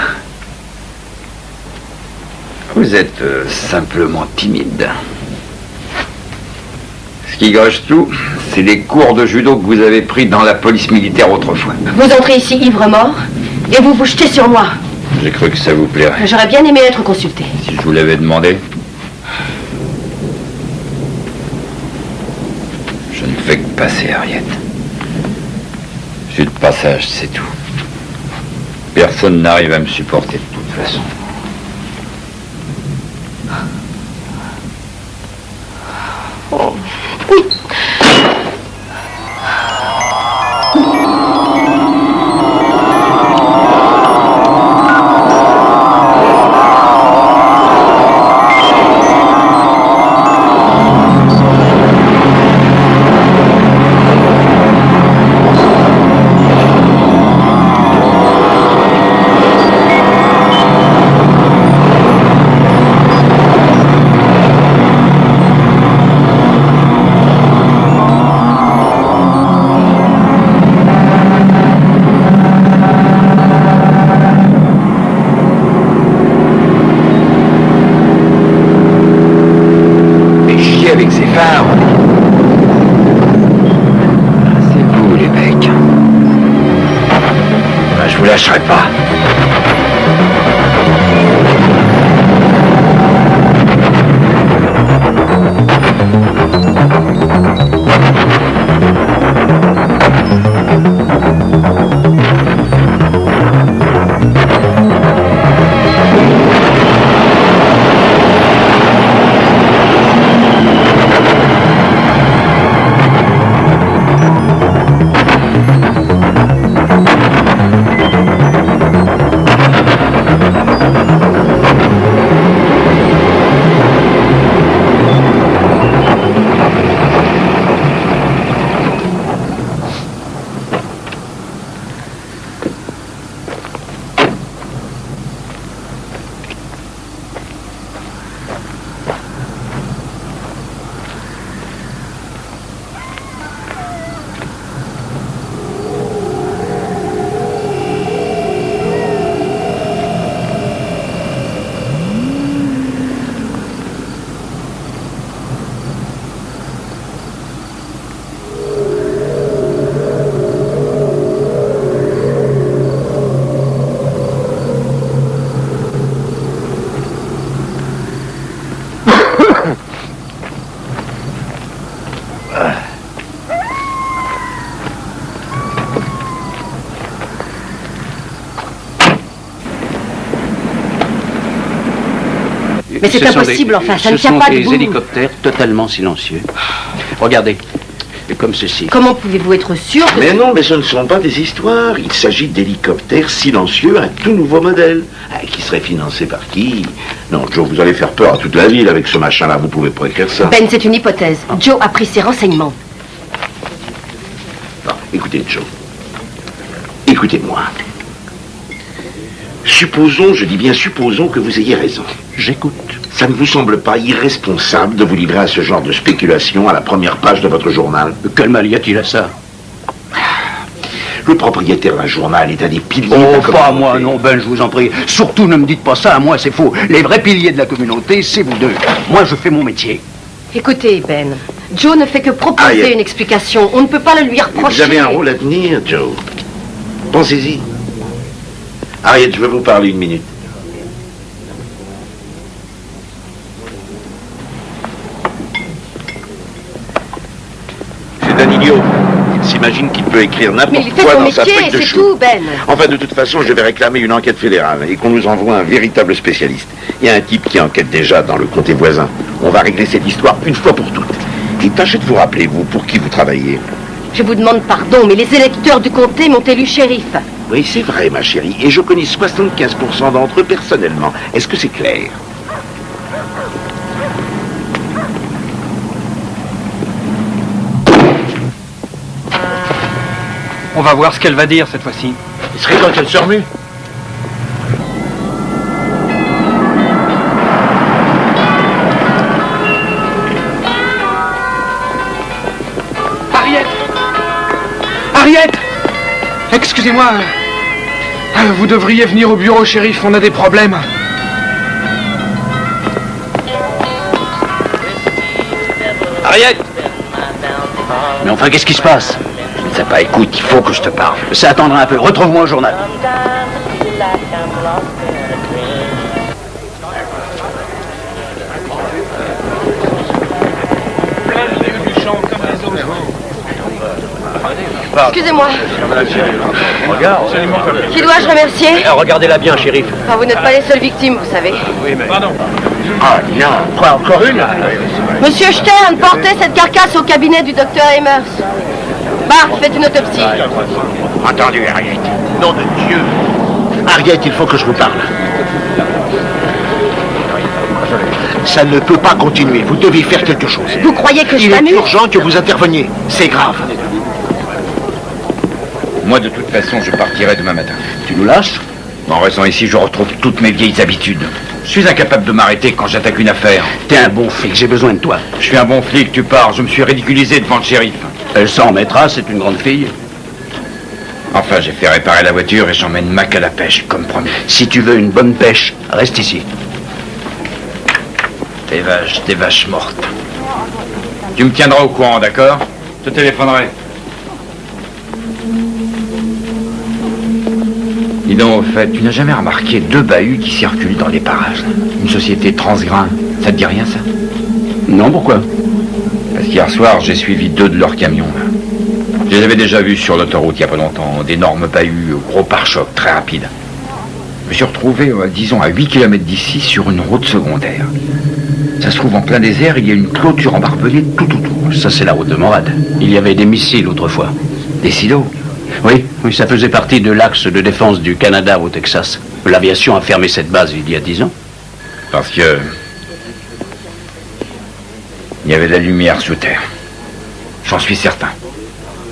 Vous êtes simplement timide. Ce qui gâche tout, c'est les cours de judo que vous avez pris dans la police militaire autrefois. Vous entrez ici ivre-mort et vous vous jetez sur moi. J'ai cru que ça vous plairait. J'aurais bien aimé être consulté. Si je vous l'avais demandé. Je ne fais que passer, Harriet. Je suis de passage, c'est tout. Personne n'arrive à me supporter de toute façon. Oh. Avec ses phares. C'est vous, les mecs. Ben, je vous lâcherai pas. Mais c'est impossible, enfin, ça ne tient pas debout. Ce sont des hélicoptères totalement silencieux. Regardez, comme ceci. Comment pouvez-vous être sûr que... Mais non, mais ce ne sont pas des histoires. Il s'agit d'hélicoptères silencieux, un tout nouveau modèle. Qui serait financé par qui? Non, Joe, vous allez faire peur à toute la ville avec ce machin-là. Vous pouvez pas écrire ça. Ben, c'est une hypothèse. Joe a pris ses renseignements. Non, écoutez, Joe. Écoutez-moi. Supposons, je dis bien supposons que vous ayez raison. J'écoute. Ça ne vous semble pas irresponsable de vous livrer à ce genre de spéculation à la première page de votre journal? Quel mal y a-t-il à ça? Le propriétaire d'un journal est un des piliers de Oh, la pas communauté. moi, non, Ben, je vous en prie. Surtout, ne me dites pas ça, à moi, c'est faux. Les vrais piliers de la communauté, c'est vous deux. Moi, je fais mon métier. Écoutez, Ben, Joe ne fait que proposer Harriet. une explication. On ne peut pas le lui reprocher. Vous avez un rôle à tenir, Joe. Pensez-y. Harriet, je veux vous parler une minute. C'est un idiot. Il s'imagine qu'il peut écrire Mais il n'importe fait quoi son dans sa métier, feuille de c'est chou. tout, Ben. Enfin, de toute façon, je vais réclamer une enquête fédérale et qu'on nous envoie un véritable spécialiste. Il y a un type qui enquête déjà dans le comté voisin. On va régler cette histoire une fois pour toutes. Et tâchez de vous rappeler, vous, pour qui vous travaillez. Je vous demande pardon, mais les électeurs du comté m'ont élu shérif. Oui, c'est vrai, ma chérie. Et je connais 75% d'entre eux personnellement. Est-ce que c'est clair? On va voir ce qu'elle va dire cette fois-ci. Il serait temps qu'elle se remue. Harriet! Harriet! Excusez-moi. Vous devriez venir au bureau, shérif, on a des problèmes. Harriet! Mais enfin, qu'est-ce qui se passe? Je ne sais pas, écoute, il faut que je te parle. Ça attendra un peu. Retrouve-moi au journal. Excusez-moi. Regarde. Qui dois-je remercier? Regardez-la bien, shérif. Enfin, vous n'êtes pas les seules victimes, vous savez. Oui, mais... Pardon. Ah non. Quoi, encore une? Monsieur Stern, portez cette carcasse au cabinet du docteur Amers. Bart, faites une autopsie. Entendu, Harriet. Nom de Dieu. Harriet, il faut que je vous parle. Ça ne peut pas continuer. Vous devez faire quelque chose. Vous croyez que je Il est m'amuse? urgent que vous interveniez. C'est grave. Moi, de toute façon, je partirai demain matin. Tu nous lâches? En restant ici, je retrouve toutes mes vieilles habitudes. Je suis incapable de m'arrêter quand j'attaque une affaire. T'es un bon flic, j'ai besoin de toi. Je suis un bon flic, tu pars. Je me suis ridiculisé devant le shérif. Elle s'en remettra, c'est une grande fille. Enfin, j'ai fait réparer la voiture et j'emmène Mac à la pêche, comme promis. Si tu veux une bonne pêche, reste ici. Des vaches mortes. Tu me tiendras au courant, d'accord? Je te téléphonerai. Dis donc, au fait, tu n'as jamais remarqué deux bahuts qui circulent dans les parages? Une société transgrain. Ça te dit rien, ça? Non, pourquoi? Parce qu'hier soir, j'ai suivi deux de leurs camions. Je les avais déjà vus sur l'autoroute il n'y a pas longtemps. D'énormes bahuts, gros pare-chocs, très rapides. Je me suis retrouvé, disons, à 8 km d'ici, sur une route secondaire. Ça se trouve en plein désert, il y a une clôture embarbelée tout autour. Ça, c'est la route de Morad. Il y avait des missiles autrefois. Des silos? Oui, ça faisait partie de l'axe de défense du Canada au Texas. L'aviation a fermé cette base il y a 10 ans. Parce que... il y avait de la lumière sous terre. J'en suis certain.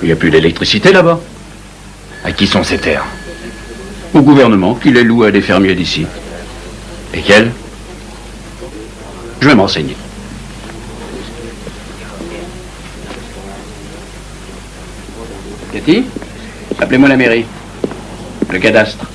Il n'y a plus d'électricité là-bas. À qui sont ces terres? Au gouvernement, qui les loue à des fermiers d'ici. Lesquels? Je vais m'enseigner. Cathy, appelez-moi la mairie. Le cadastre.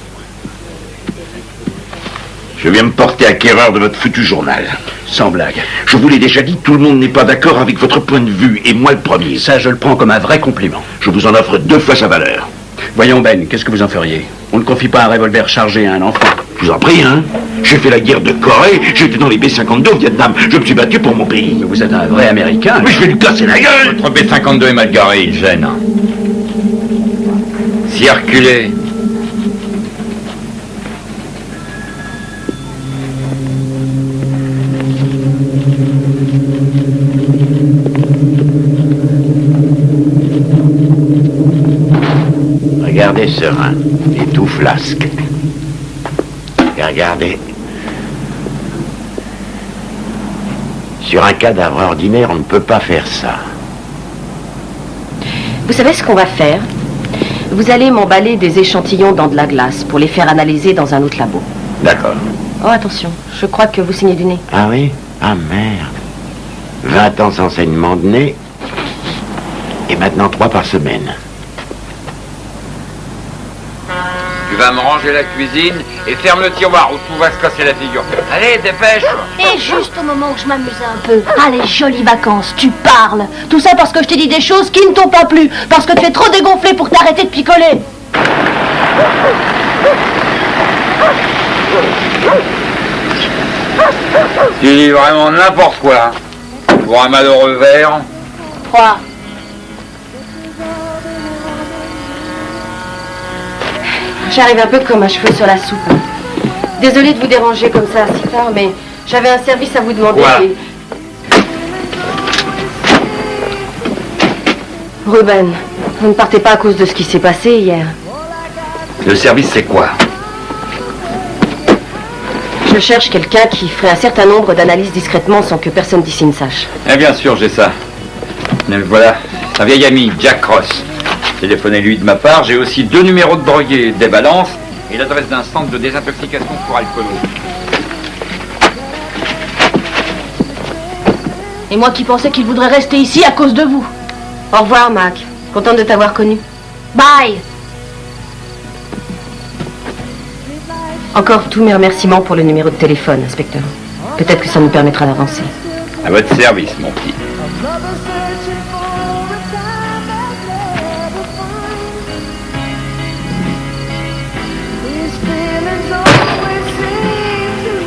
Je viens me porter acquéreur de votre foutu journal. Sans blague. Je vous l'ai déjà dit, tout le monde n'est pas d'accord avec votre point de vue, et moi le premier. Ça, je le prends comme un vrai compliment. Je vous en offre 2 fois sa valeur. Voyons, Ben, qu'est-ce que vous en feriez? On ne confie pas un revolver chargé à un enfant. Je vous en prie, hein. J'ai fait la guerre de Corée, j'étais dans les B-52 au Vietnam, je me suis battu pour mon pays. Mais vous êtes un vrai Américain. Mais je vais lui casser la gueule. Votre B-52 est mal garé, il gêne. Circulez. Regardez serein et tout flasque. Et regardez. Sur un cadavre ordinaire, on ne peut pas faire ça. Vous savez ce qu'on va faire? Vous allez m'emballer des échantillons dans de la glace pour les faire analyser dans un autre labo. D'accord. Oh, attention, je crois que vous saignez du nez. Ah oui? Ah merde. 20 ans sans saignement de nez. Et maintenant 3 par semaine. Tu vas me ranger la cuisine et ferme le tiroir ou tout va se casser la figure. Allez, dépêche! Et juste au moment où je m'amusais un peu. Allez, jolies vacances, tu parles. Tout ça parce que je t'ai dit des choses qui ne t'ont pas plu. Parce que tu es trop dégonflé pour t'arrêter de picoler. Tu dis vraiment n'importe quoi. Pour un malheureux verre. 3. J'arrive un peu comme un cheveu sur la soupe. Désolée de vous déranger comme ça si tard, mais j'avais un service à vous demander. Voilà. Et... Ruben, vous ne partez pas à cause de ce qui s'est passé hier. Le service, c'est quoi? Je cherche quelqu'un qui ferait un certain nombre d'analyses discrètement sans que personne d'ici ne sache. Eh bien sûr, j'ai ça. Mais voilà, sa vieille ami, Jack Ross. Téléphonez-lui de ma part. J'ai aussi 2 numéros de broguet des balances et l'adresse d'un centre de désintoxication pour alcoolos. Et moi qui pensais qu'il voudrait rester ici à cause de vous. Au revoir, Mac. Contente de t'avoir connu. Bye. Encore tous mes remerciements pour le numéro de téléphone, inspecteur. Peut-être que ça nous permettra d'avancer. À votre service, mon petit.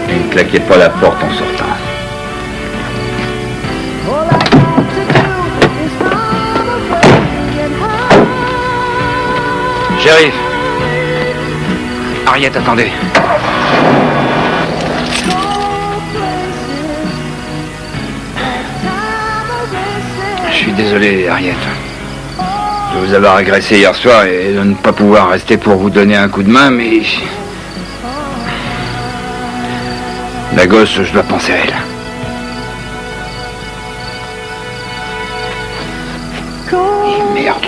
Et ne claquez pas la porte en sortant. Shérif. Harriet, attendez. Je suis désolé, Harriet. De vous avoir agressé hier soir et de ne pas pouvoir rester pour vous donner un coup de main, mais... La gosse, je dois penser à elle. Et merde.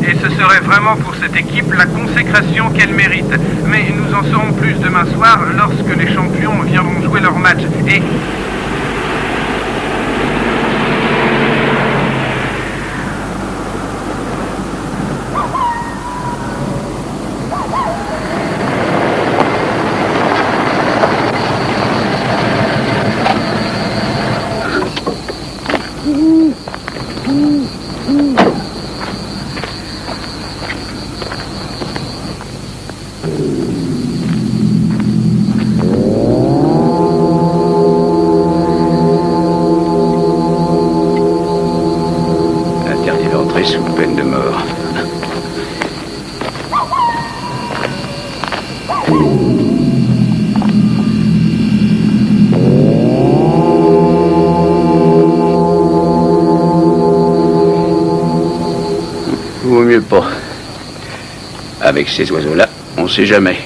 Et ce serait vraiment pour cette équipe la consécration qu'elle mérite. Mais nous en saurons plus demain soir lorsque les champions viendront jouer leur match. Et... Interdit d'entrer sous peine de mort. Vaut mieux pas. Avec ces oiseaux-là, on sait jamais.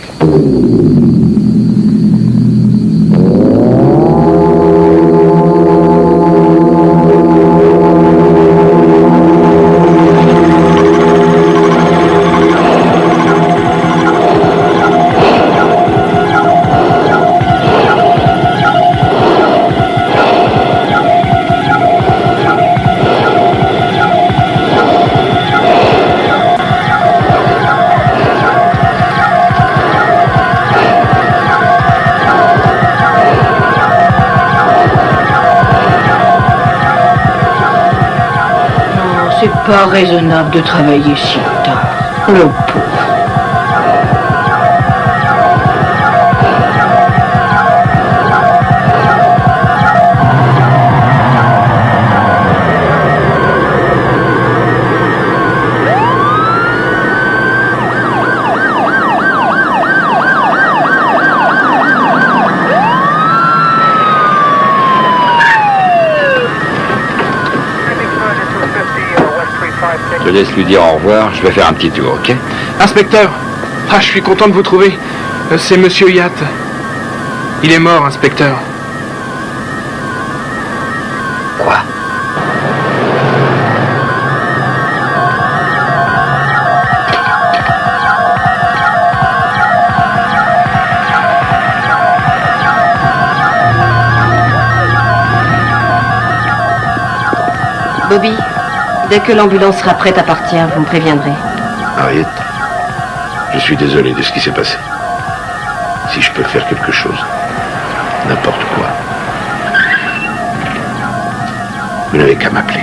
C'est pas raisonnable de travailler si tard. Le pauvre. Je te laisse lui dire au revoir, je vais faire un petit tour, ok? Inspecteur. Ah, je suis content de vous trouver. C'est Monsieur Yatt. Il est mort, inspecteur. Quoi? Bobby, dès que l'ambulance sera prête à partir, vous me préviendrez. Harriet, je suis désolé de ce qui s'est passé. Si je peux faire quelque chose, n'importe quoi, vous n'avez qu'à m'appeler.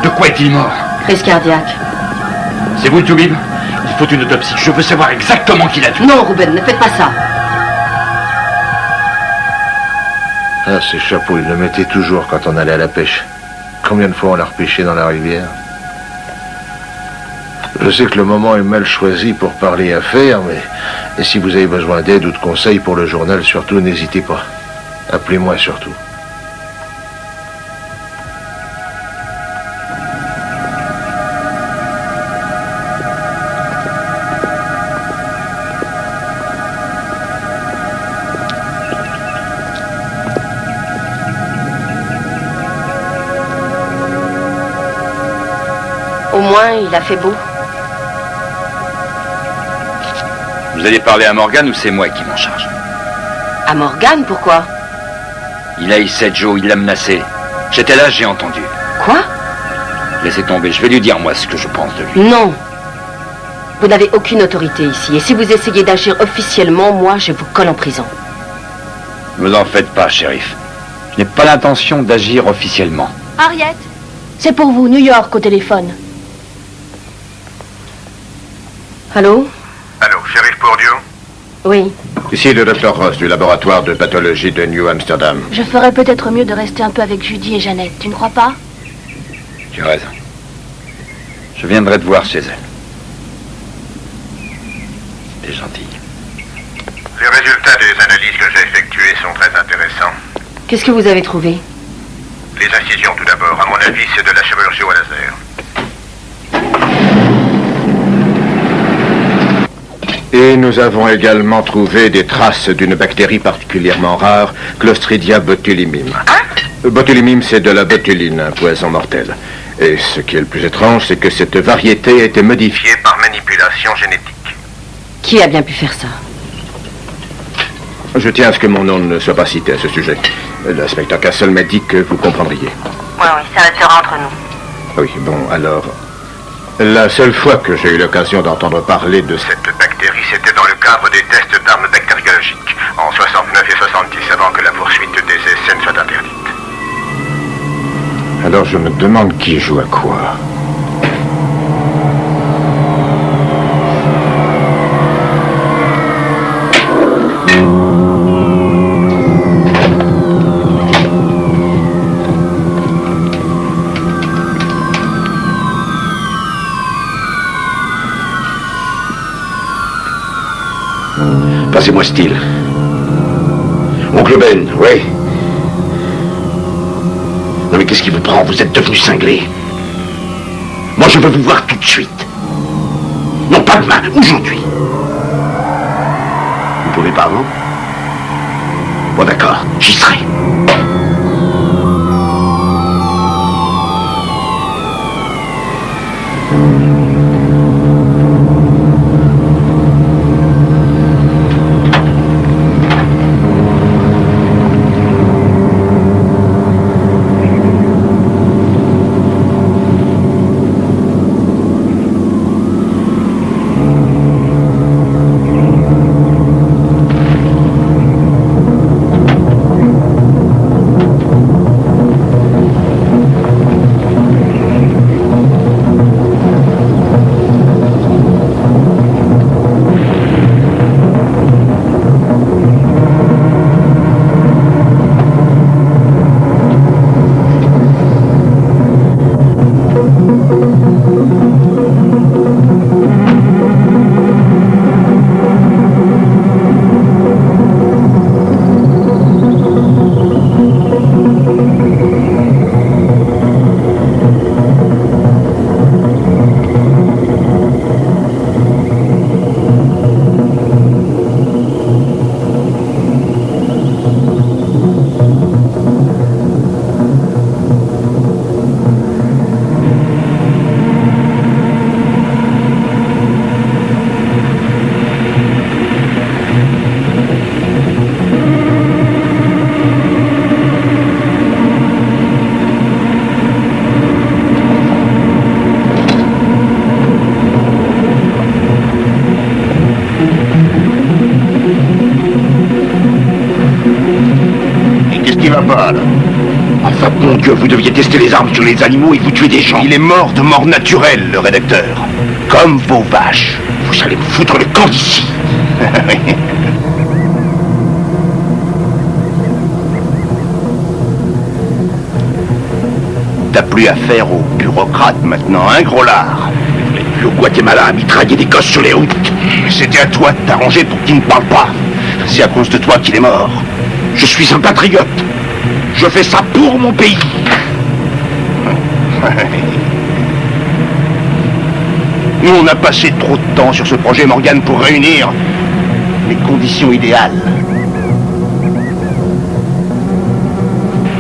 De quoi est-il mort? Crise cardiaque. C'est vous le toubib? Il faut une autopsie. Je veux savoir exactement qui l'a tué. Non, Ruben, ne faites pas ça. Ah, ces chapeaux, ils le mettaient toujours quand on allait à la pêche. Combien de fois on l'a repêché dans la rivière? Je sais que le moment est mal choisi pour parler affaires, mais et si vous avez besoin d'aide ou de conseils pour le journal, surtout, n'hésitez pas. Appelez-moi surtout. Au moins, il a fait beau. Vous allez parler à Morgan ou c'est moi qui m'en charge? À Morgan, pourquoi? Il a essayé Joe, il l'a menacé. J'étais là, j'ai entendu. Quoi? Laissez tomber, je vais lui dire moi ce que je pense de lui. Non. Vous n'avez aucune autorité ici. Et si vous essayez d'agir officiellement, moi, je vous colle en prison. Ne vous en faites pas, shérif. Je n'ai pas l'intention d'agir officiellement. Harriet, c'est pour vous, New York, au téléphone. Allô? Allô, shérif Bourdieu? Oui. Ici le docteur Ross du laboratoire de pathologie de New Amsterdam. Je ferais peut-être mieux de rester un peu avec Judy et Jeannette, tu ne crois pas? Tu as raison. Je viendrai te voir chez elle. T'es gentille. Les résultats des analyses que j'ai effectuées sont très intéressants. Qu'est-ce que vous avez trouvé? Les incisions tout d'abord. À mon avis, c'est de la chirurgie au laser. Et nous avons également trouvé des traces d'une bactérie particulièrement rare, Clostridia botulinum. Botulinum, c'est de la botuline, un poison mortel. Et ce qui est le plus étrange, c'est que cette variété a été modifiée Par manipulation génétique. Qui a bien pu faire ça? Je tiens à ce que mon nom ne soit pas cité à ce sujet. L'inspecteur Castle m'a dit que vous comprendriez. Oui, ça restera entre nous. Oui, bon, alors... La seule fois que j'ai eu l'occasion d'entendre parler de cette Bactérie, c'était dans le cadre des tests d'armes bactériologiques, en 69 et 70, avant que la poursuite des essais ne soit interdite. Alors je me demande qui joue à quoi. Passez-moi Steele. Oncle Ben, oui. Non mais qu'est-ce qui vous prend? Vous êtes devenu cinglé. Moi je veux vous voir tout de suite. Non pas demain, aujourd'hui. Vous pouvez pas avant? Bon d'accord, j'y serai. Mon Dieu, vous deviez tester les armes sur les animaux et vous tuez des gens. Il est mort de mort naturelle, le rédacteur. Comme vos vaches. Vous allez me foutre le camp d'ici. T'as plus affaire aux bureaucrates maintenant, hein, gros lard? Vous n'êtes plus au Guatemala à mitrailler des gosses sur les routes. C'était à toi de t'arranger pour qu'il ne parle pas. C'est à cause de toi qu'il est mort. Je suis un patriote. Je fais ça pour mon pays. Nous, on a passé trop de temps sur ce projet, Morgan, pour réunir les conditions idéales.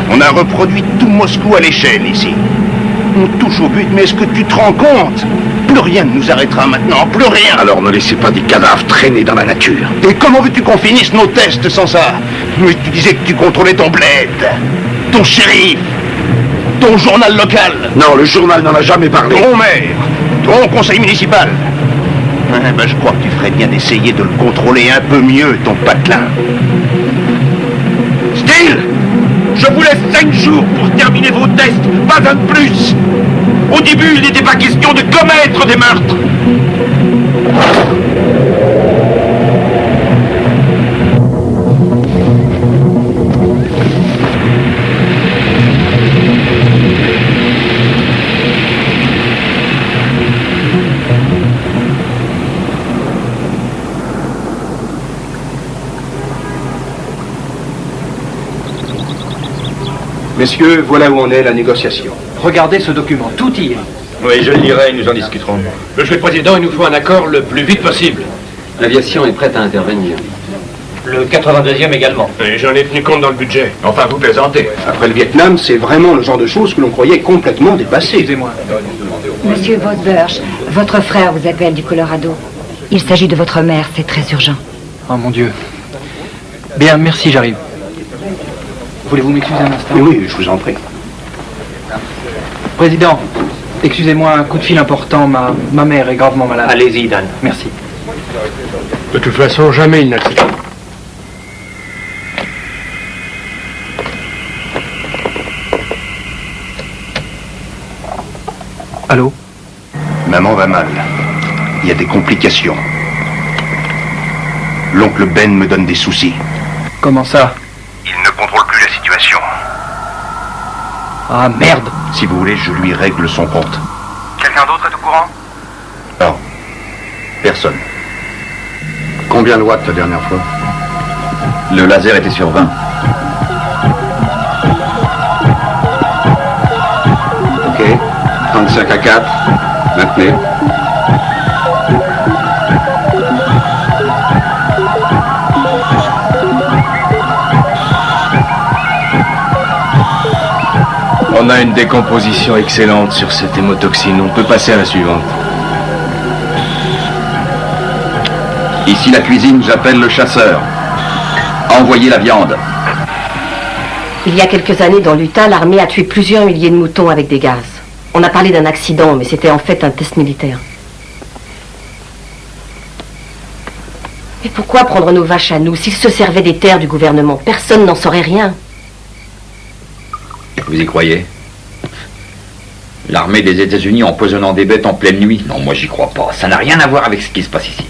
On a reproduit tout Moscou à l'échelle, ici. On touche au but, mais est-ce que tu te rends compte? Plus rien ne nous arrêtera maintenant, plus rien. Alors ne laissez pas des cadavres traîner dans la nature. Et comment veux-tu qu'on finisse nos tests sans ça? Mais tu disais que tu contrôlais ton bled, ton shérif, ton journal local. Non, le journal n'en a jamais parlé. Ton maire, ton conseil municipal. Ben, je crois que tu ferais bien d'essayer de le contrôler un peu mieux, ton patelin. Steele, je vous laisse 5 jours pour terminer vos tests, pas un de plus. Au début, il n'était pas question de commettre des meurtres. Messieurs, voilà où en est la négociation. Regardez ce document, tout y est. Oui, je le lirai et nous en discuterons. Monsieur le Président, il nous faut un accord le plus vite possible. L'aviation est prête à intervenir. Le 82e également. Et j'en ai tenu compte dans le budget. Enfin, vous plaisantez. Après le Vietnam, c'est vraiment le genre de choses que l'on croyait complètement dépassées. Excusez-moi. Monsieur Vosburch, votre frère vous appelle du Colorado. Il s'agit de votre mère, c'est très urgent. Oh mon Dieu. Bien, merci, j'arrive. Voulez-vous m'excuser un instant? Oui, je vous en prie. Président, excusez-moi, un coup de fil important. Ma mère est gravement malade. Allez-y, Dan. Merci. De toute façon, jamais il n'accepte. Allô? Maman va mal. Il y a des complications. L'oncle Ben me donne des soucis. Comment ça? Il ne contrôle plus la situation. Ah merde! Si vous voulez, je lui règle son compte. Quelqu'un d'autre est au courant? Non. Personne. Combien de watts la dernière fois? Le laser était sur 20. Ok. 35 à 4. Maintenez. On a une décomposition excellente sur cette hémotoxine. On peut passer à la suivante. Ici la cuisine, j'appelle le chasseur. Envoyez la viande. Il y a quelques années, dans l'Utah, l'armée a tué plusieurs milliers de moutons avec des gaz. On a parlé d'un accident, mais c'était en fait un test militaire. Mais pourquoi prendre nos vaches à nous? S'ils se servaient des terres du gouvernement, personne n'en saurait rien. Vous y croyez? L'armée des États-Unis empoisonnant des bêtes en pleine nuit? Non, moi j'y crois pas. Ça n'a rien à voir avec ce qui se passe ici.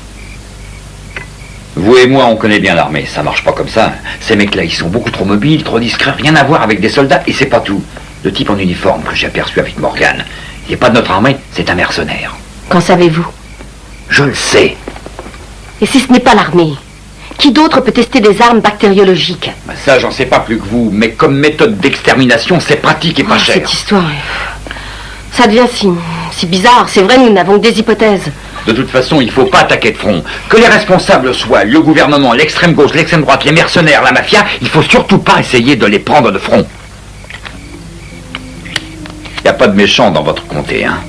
Vous et moi, on connaît bien l'armée. Ça marche pas comme ça. Ces mecs-là, ils sont beaucoup trop mobiles, trop discrets. Rien à voir avec des soldats. Et c'est pas tout. Le type en uniforme que j'ai aperçu avec Morgan, il n'est pas de notre armée, c'est un mercenaire. Qu'en savez-vous? Je le sais. Et si ce n'est pas l'armée? Qui d'autre peut tester des armes bactériologiques? Ça, j'en sais pas plus que vous. Mais comme méthode d'extermination, c'est pratique et pas cher. Cette histoire, ça devient si bizarre. C'est vrai, nous n'avons que des hypothèses. De toute façon, il faut pas attaquer de front. Que les responsables soient le gouvernement, l'extrême gauche, l'extrême droite, les mercenaires, la mafia, il faut surtout pas essayer de les prendre de front. Il n'y a pas de méchants dans votre comté, hein?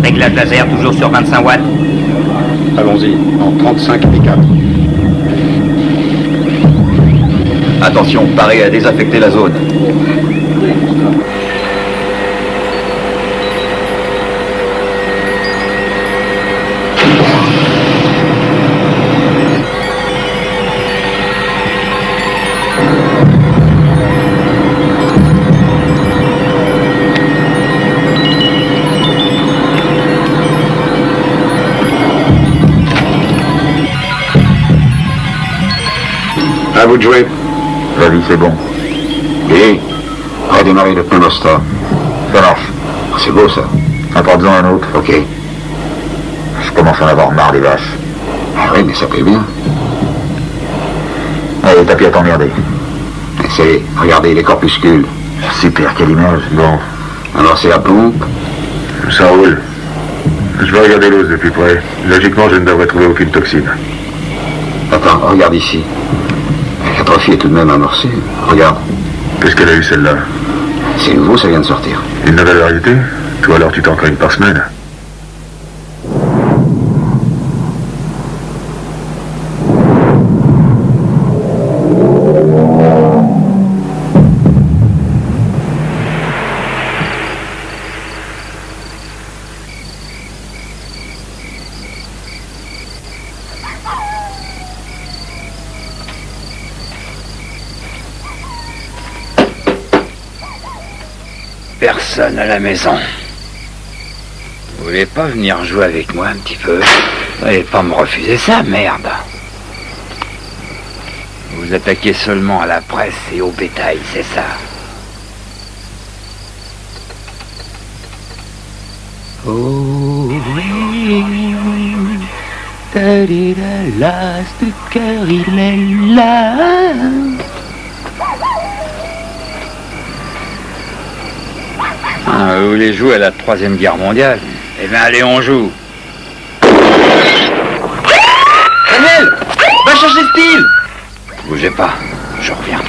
Réglage laser toujours sur 25 watts. Allons-y, en 35 et 4. Attention, parez à désaffecter la zone. À vous de jouer. Vas-y, c'est bon. Et redémarrer le pneumostat. Ça marche. C'est beau ça. Apporte-en un autre. Ok. Je commence à en avoir marre des vaches. Ah oui, mais ça plaît bien. Allez, tapis à t'emmerder. Essayez, regardez les corpuscules. Super, quelle image. Bon. Alors c'est la pompe. Ça roule. Je vais regarder l'os de plus près. Logiquement, je ne devrais trouver aucune toxine. Attends, regarde ici. La trophie est tout de même amorcée. Regarde. Qu'est-ce qu'elle a eu celle-là? C'est nouveau, ça vient de sortir. Une nouvelle variété? Toi alors tu t'en crées une par semaine? Personne à la maison. Vous voulez pas venir jouer avec moi un petit peu? Vous n'allez pas me refuser ça, merde. Vous attaquez seulement à la presse et au bétail, c'est ça? Oh oui, ta-di-da-la, ce cœur il est là. Ah, vous voulez jouer à la 3e guerre mondiale? Eh bien, allez, on joue. Daniel, va chercher Steve. Bougez pas, je reviens.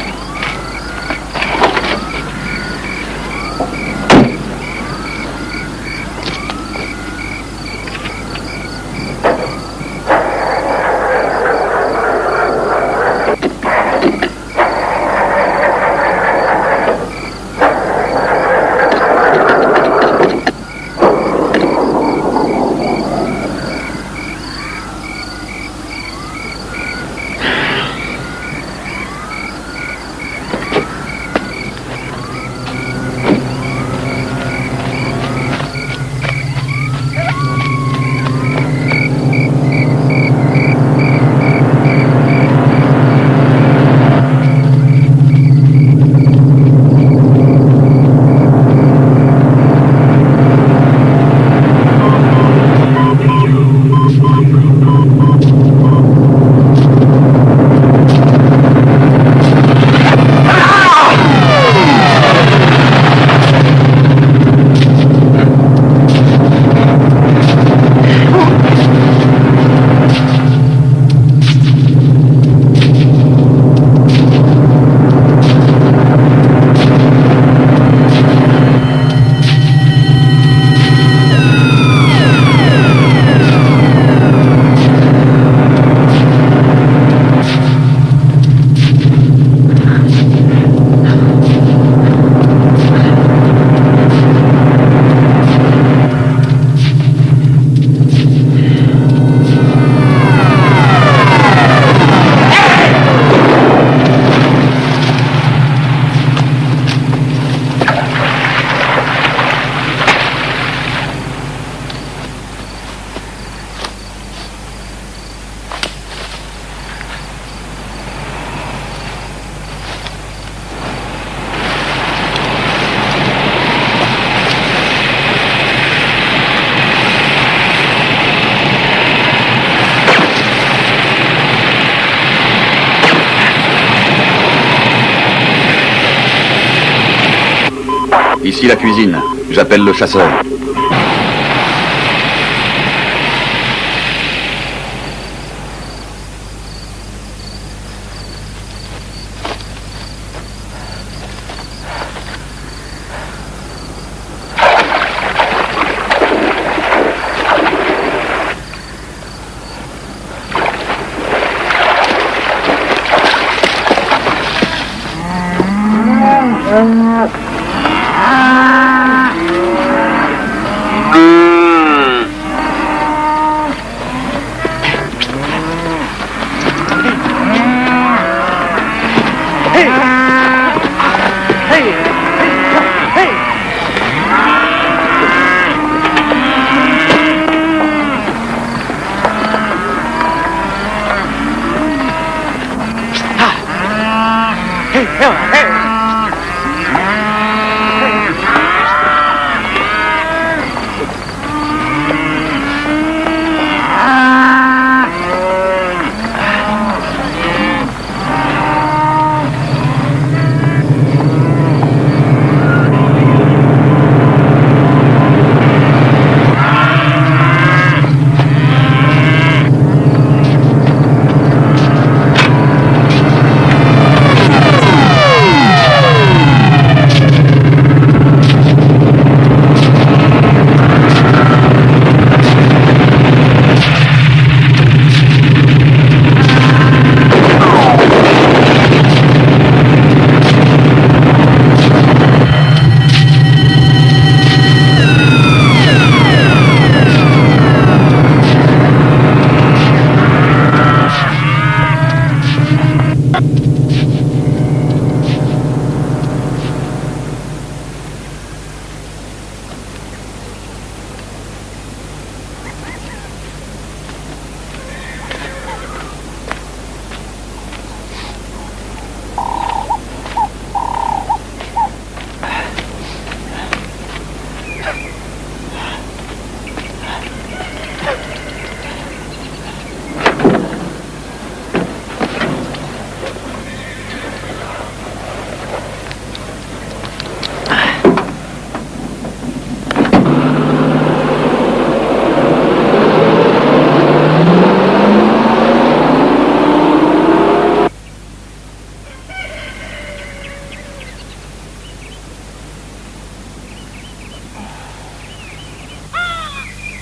Ici la cuisine. J'appelle le chasseur.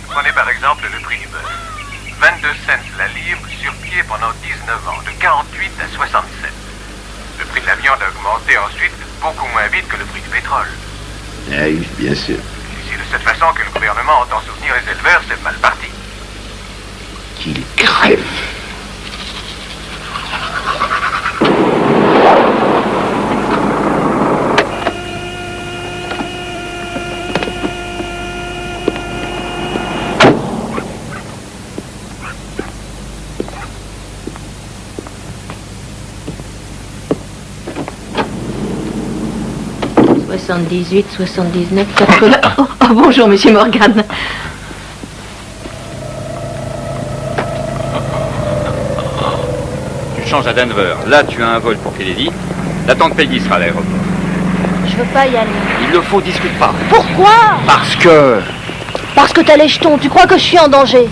Prenez par exemple le prix du bœuf. 22 cents la livre sur pied pendant 19 ans, de 48 à 67. Le prix de la viande a augmenté ensuite beaucoup moins vite que le prix du pétrole. Ah oui, bien sûr. Et c'est de cette façon que le gouvernement entend soutenir les éleveurs, c'est mal parti. Qu'il crève. « 78, 79, 80... Oh, bonjour, monsieur Morgan. Tu changes à Denver. Là, tu as un vol pour Kennedy. La tante Peggy sera à l'aéroport. Je veux pas y aller. Il le faut, discute pas. Pourquoi? Parce que... Parce que t'as les jetons, tu crois que je suis en danger?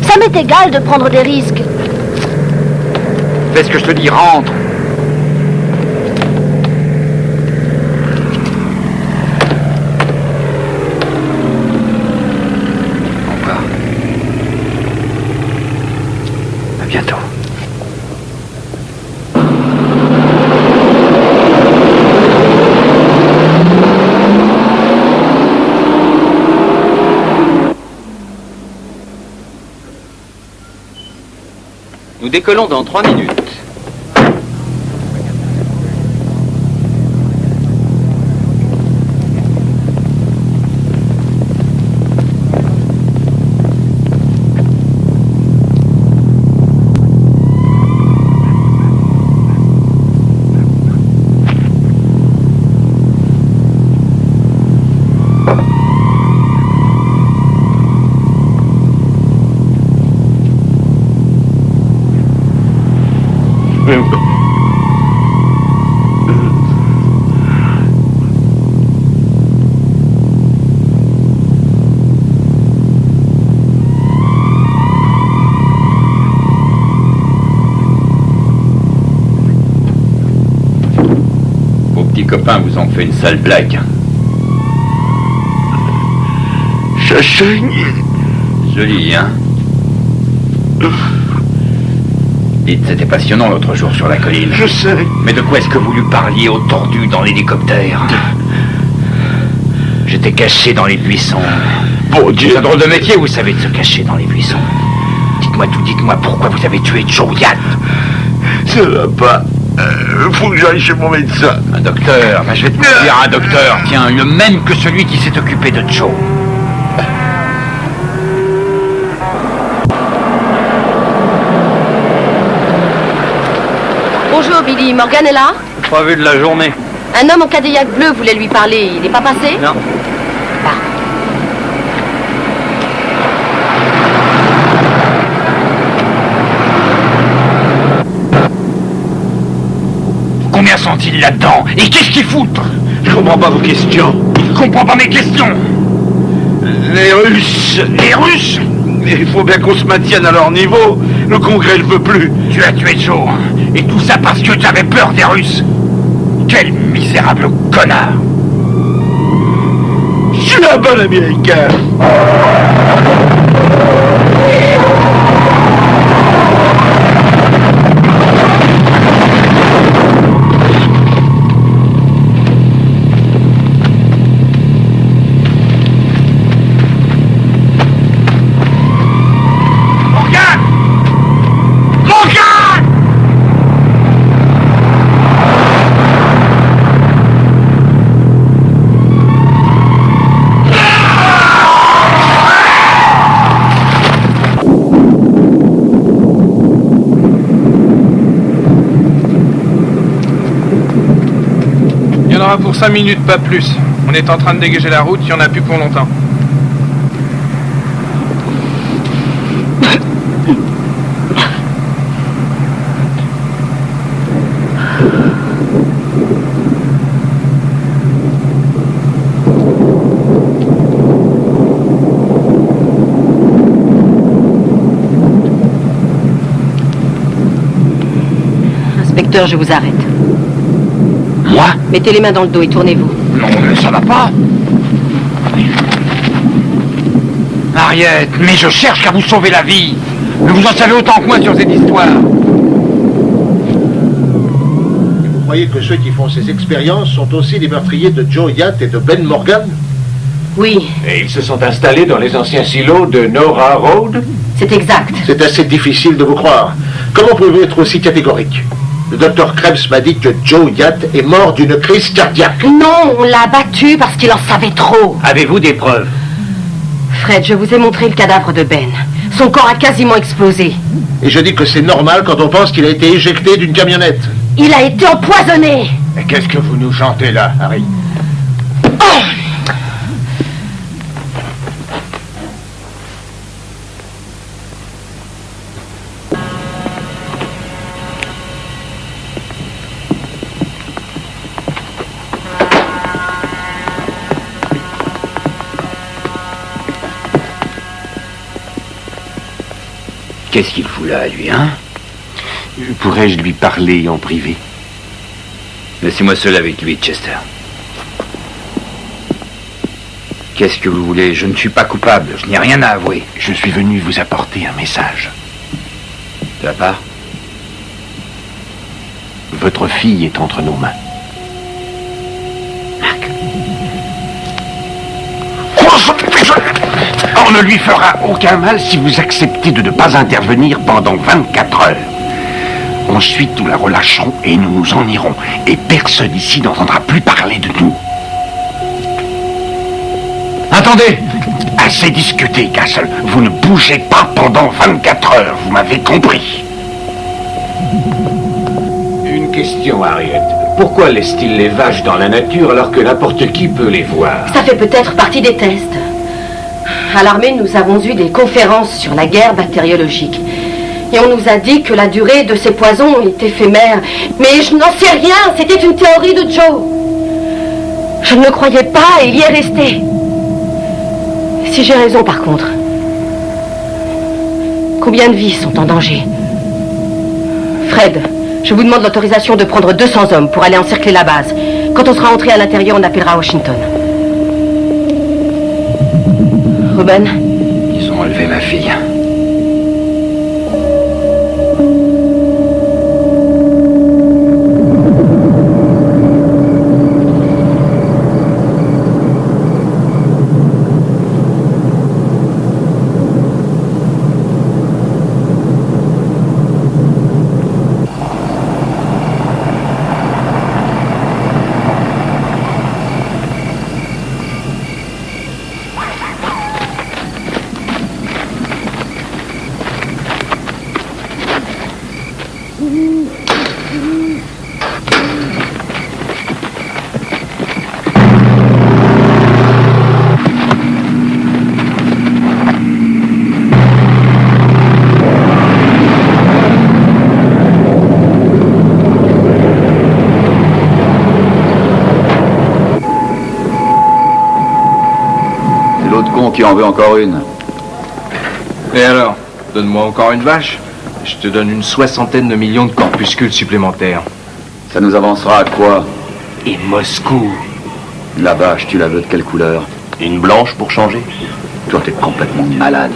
Ça m'est égal de prendre des risques. Fais ce que je te dis, rentre. Bientôt. Nous décollons dans 3 minutes. petits copains vous ont fait une sale blague. Je saigne. Joli, hein? Dites, c'était passionnant l'autre jour sur la colline. Je sais. Mais de quoi est-ce que vous lui parliez au tordu dans l'hélicoptère? J'étais caché dans les buissons. Bon Dieu. C'est un drôle de métier, vous savez, de se cacher dans les buissons. Dites-moi tout, dites-moi pourquoi vous avez tué Joe Yatt. Ça va pas. Faut que j'aille chez mon médecin. Un docteur, ben je vais te dire un docteur. Tiens, le même que celui qui s'est occupé de Joe. Bonjour Billy, Morgan est là? Pas vu de la journée. Un homme en Cadillac bleu voulait lui parler, il n'est pas passé? Non. Combien sont-ils là-dedans? Et qu'est-ce qu'ils foutent? Je comprends pas vos questions. Je comprends pas mes questions. Les Russes. Les Russes? Il faut bien qu'on se maintienne à leur niveau. Le Congrès ne veut plus. Tu as tué Joe. Et tout ça parce que tu avais peur des Russes. Quel misérable connard. Je suis un bon Américain. Pour 5 minutes, pas plus. On est en train de dégager la route, il n'y en a plus pour longtemps. Inspecteur, je vous arrête. Moi? Mettez les mains dans le dos et tournez-vous. Non, mais ça va pas. Harriet, mais je cherche qu'à vous sauver la vie. Mais vous en savez autant que moi sur cette histoire. Vous croyez que ceux qui font ces expériences sont aussi les meurtriers de Joe Yatt et de Ben Morgan? Oui. Et ils se sont installés dans les anciens silos de Nora Road? C'est exact. C'est assez difficile de vous croire. Comment pouvez-vous être aussi catégorique? Le docteur Krebs m'a dit que Joe Yatt est mort d'une crise cardiaque. Non, on l'a abattu parce qu'il en savait trop. Avez-vous des preuves? Fred, je vous ai montré le cadavre de Ben. Son corps a quasiment explosé. Et je dis que c'est normal quand on pense qu'il a été éjecté d'une camionnette. Il a été empoisonné. Mais qu'est-ce que vous nous chantez là, Harry? Qu'est-ce qu'il fout là, lui, hein? Pourrais-je lui parler en privé? Laissez-moi seul avec lui, Chester. Qu'est-ce que vous voulez? Je ne suis pas coupable, je n'ai rien à avouer. Je suis venu vous apporter un message. De la part? Votre fille est entre nos mains. Marc. On ne lui fera aucun mal si vous acceptez de ne pas intervenir pendant 24 heures. Ensuite, nous la relâcherons et nous nous en irons. Et personne ici n'entendra plus parler de nous. Attendez! Assez discuté, Castle. Vous ne bougez pas pendant 24 heures, vous m'avez compris. Une question, Harriet. Pourquoi laisse-t-il les vaches dans la nature alors que n'importe qui peut les voir? Ça fait peut-être partie des tests. À l'armée, nous avons eu des conférences sur la guerre bactériologique. Et on nous a dit que la durée de ces poisons est éphémère. Mais je n'en sais rien, c'était une théorie de Joe. Je ne le croyais pas et il y est resté. Si j'ai raison, par contre, combien de vies sont en danger? Fred, Je vous demande l'autorisation de prendre 200 hommes pour aller encercler la base. Quand on sera entré à l'intérieur, on appellera Washington. Ruben? Ils ont enlevé ma fille. Qui en veut encore une. Et alors, donne-moi encore une vache. Je te donne une 60aine de millions de corpuscules supplémentaires. Ça nous avancera à quoi? Et Moscou? La vache, tu la veux de quelle couleur? Une blanche pour changer? Toi, t'es complètement malade.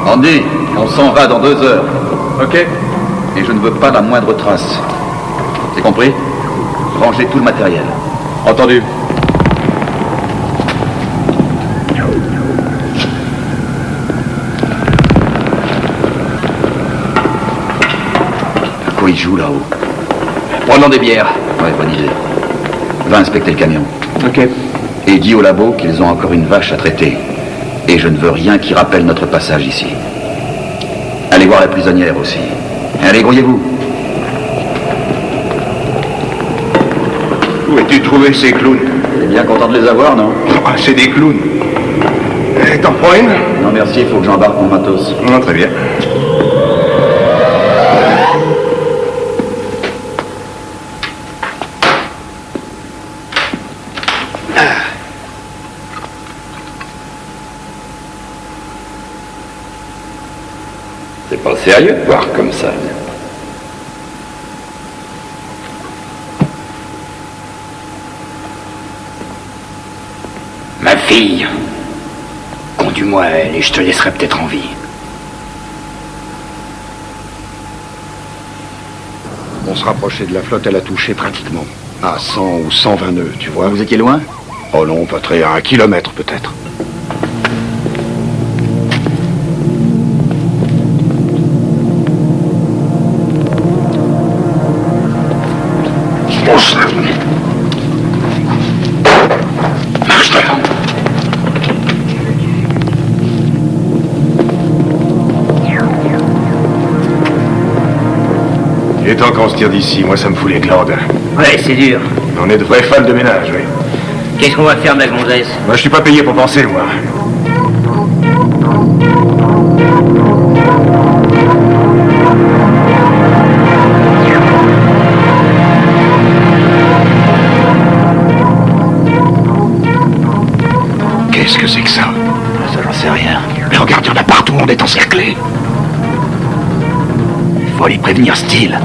Andy, on s'en va dans 2 heures. Ok. Et je ne veux pas la moindre trace. C'est compris? Rangez tout le matériel. Entendu. À quoi ils jouent là-haut? Prenons des bières. Ouais, bonne idée. Va inspecter le camion. Ok. Et dis au labo qu'ils ont encore une vache à traiter. Et je ne veux rien qui rappelle notre passage ici. Allez voir la prisonnière aussi. Allez, grouillez-vous. Où as-tu trouvé ces clowns? T'es bien content de les avoir, non? Ah, c'est des clowns. T'en prends une? Non, merci, il faut que j'embarque mon matos. Non, très bien. C'est pas sérieux de voir comme ça. Ma fille, conduis-moi à elle et je te laisserai peut-être en vie. On se rapprochait de la flotte à la toucher pratiquement. À 100 ou 120 nœuds, tu vois. Vous étiez loin? Oh non, pas très, à 1 kilomètre peut-être. Marche devant. Il est temps qu'on se tire d'ici, moi ça me fout les glandes. Ouais, c'est dur. On est de vrais fans de ménage, oui. Qu'est-ce qu'on va faire de la gonzesse? Moi, je suis pas payé pour penser, moi. Qu'est-ce que c'est que ça? Ça, j'en sais rien. Mais regarde, il y en a partout, on est encerclé. Il faut aller prévenir Steele.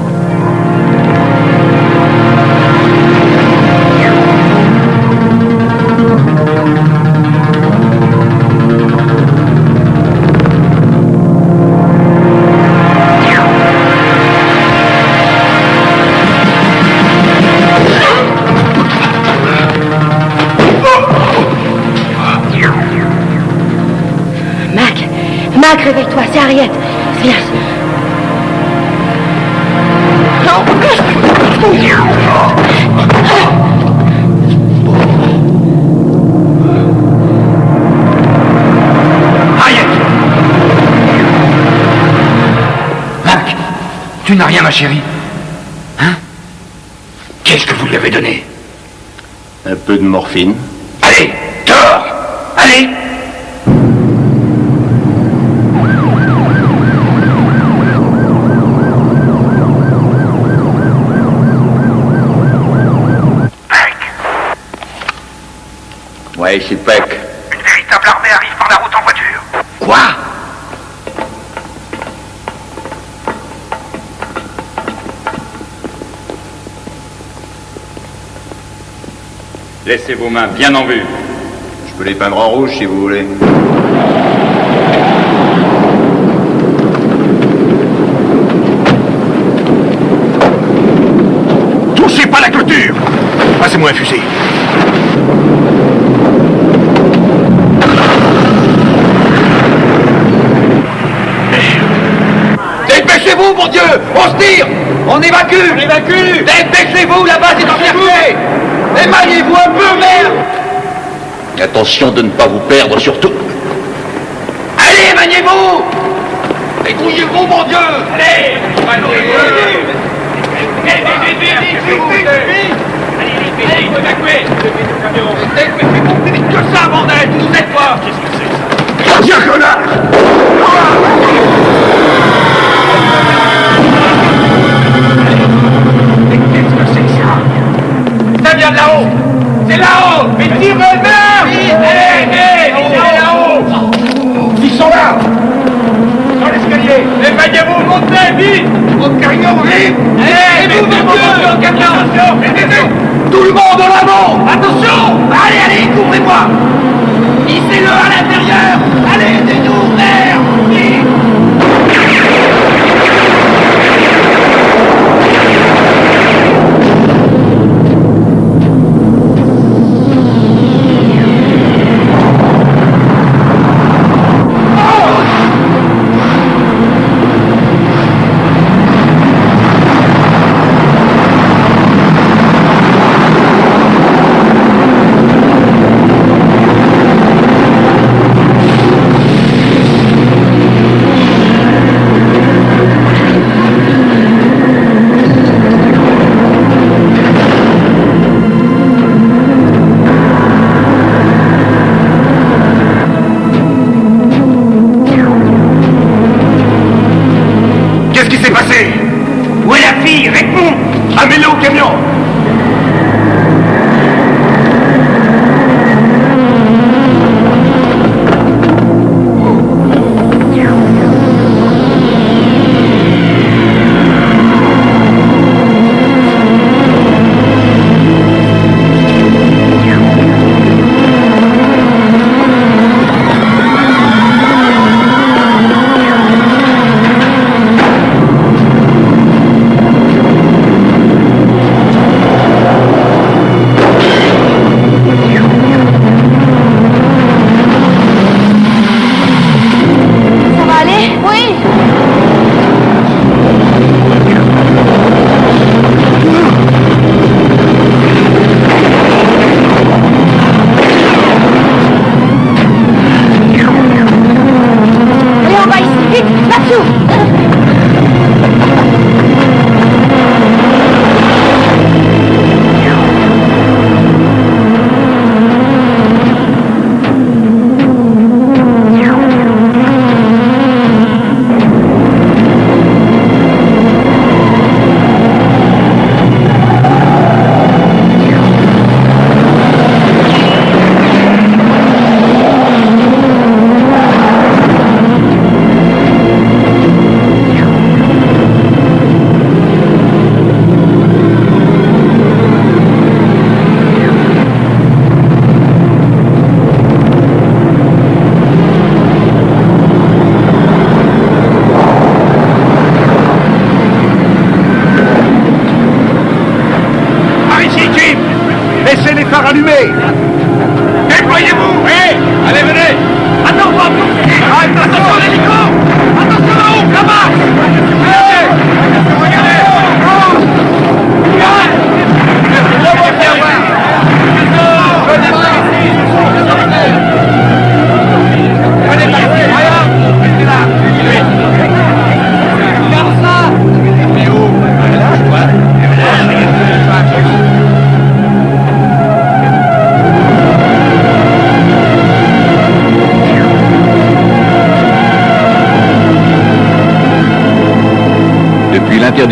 Mac, réveille-toi, c'est Harriet. Viens. Non. Harriet! Mac, tu n'as rien, ma chérie. Hein? Qu'est-ce que vous lui avez donné? Un peu de morphine. Allez, dehors! Allez! Ouais, c'est Peck. Une véritable armée arrive par la route en voiture. Quoi? Laissez vos mains bien en vue. Je peux les peindre en rouge si vous voulez. Touchez pas la clôture! Passez-moi un fusil. Dépêchez-vous, mon Dieu! On se tire! On évacue! On évacue! Dépêchez-vous, la base est encerclée! Émaillez-vous un peu, merde! Attention de ne pas vous perdre, surtout. Allez, maniez-vous! Dégrouillez-vous, mon Dieu! Allez! Allez, faut évacuer! Dépêchez-vous plus vite que ça, bordel! Vous êtes quoi? Qu'est-ce que c'est ça? Tiens, connard! Mais qu'est-ce que c'est que ça? Ça vient de là-haut! C'est là-haut! Mais tirez vers! Hé, là-haut! Ils sont là! Dans l'escalier! Évaillez-vous, montez, vite! Au camion, vite! Allez, mettez-vous au camion! Mettez-vous! Tout le monde en avant! Attention! Allez, couvrez-moi! Hissez-le à l'intérieur! Allez, aidez-nous! Merde! Vite!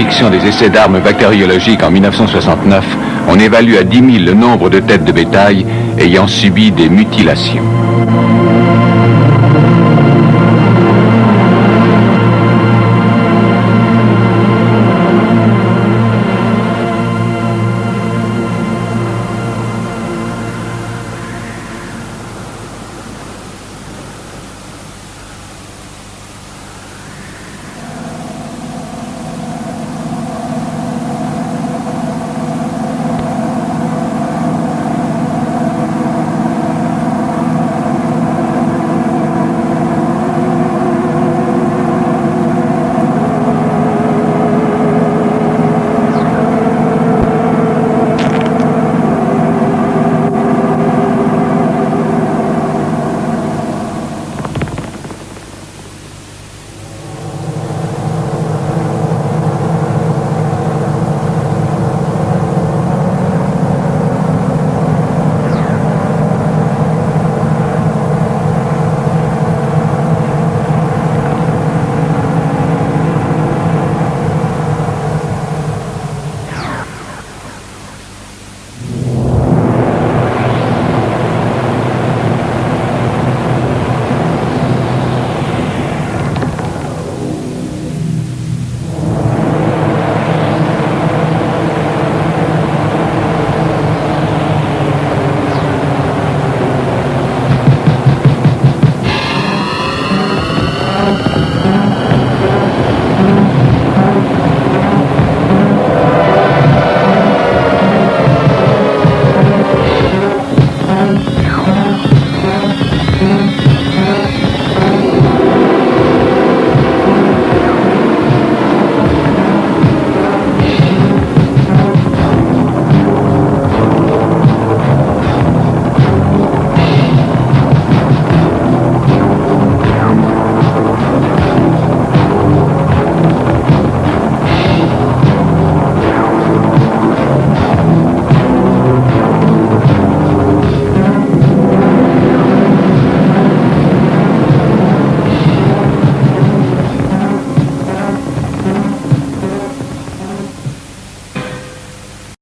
l'interdiction des essais d'armes bactériologiques en 1969, on évalue à 10 000 le nombre de têtes de bétail ayant subi des mutilations.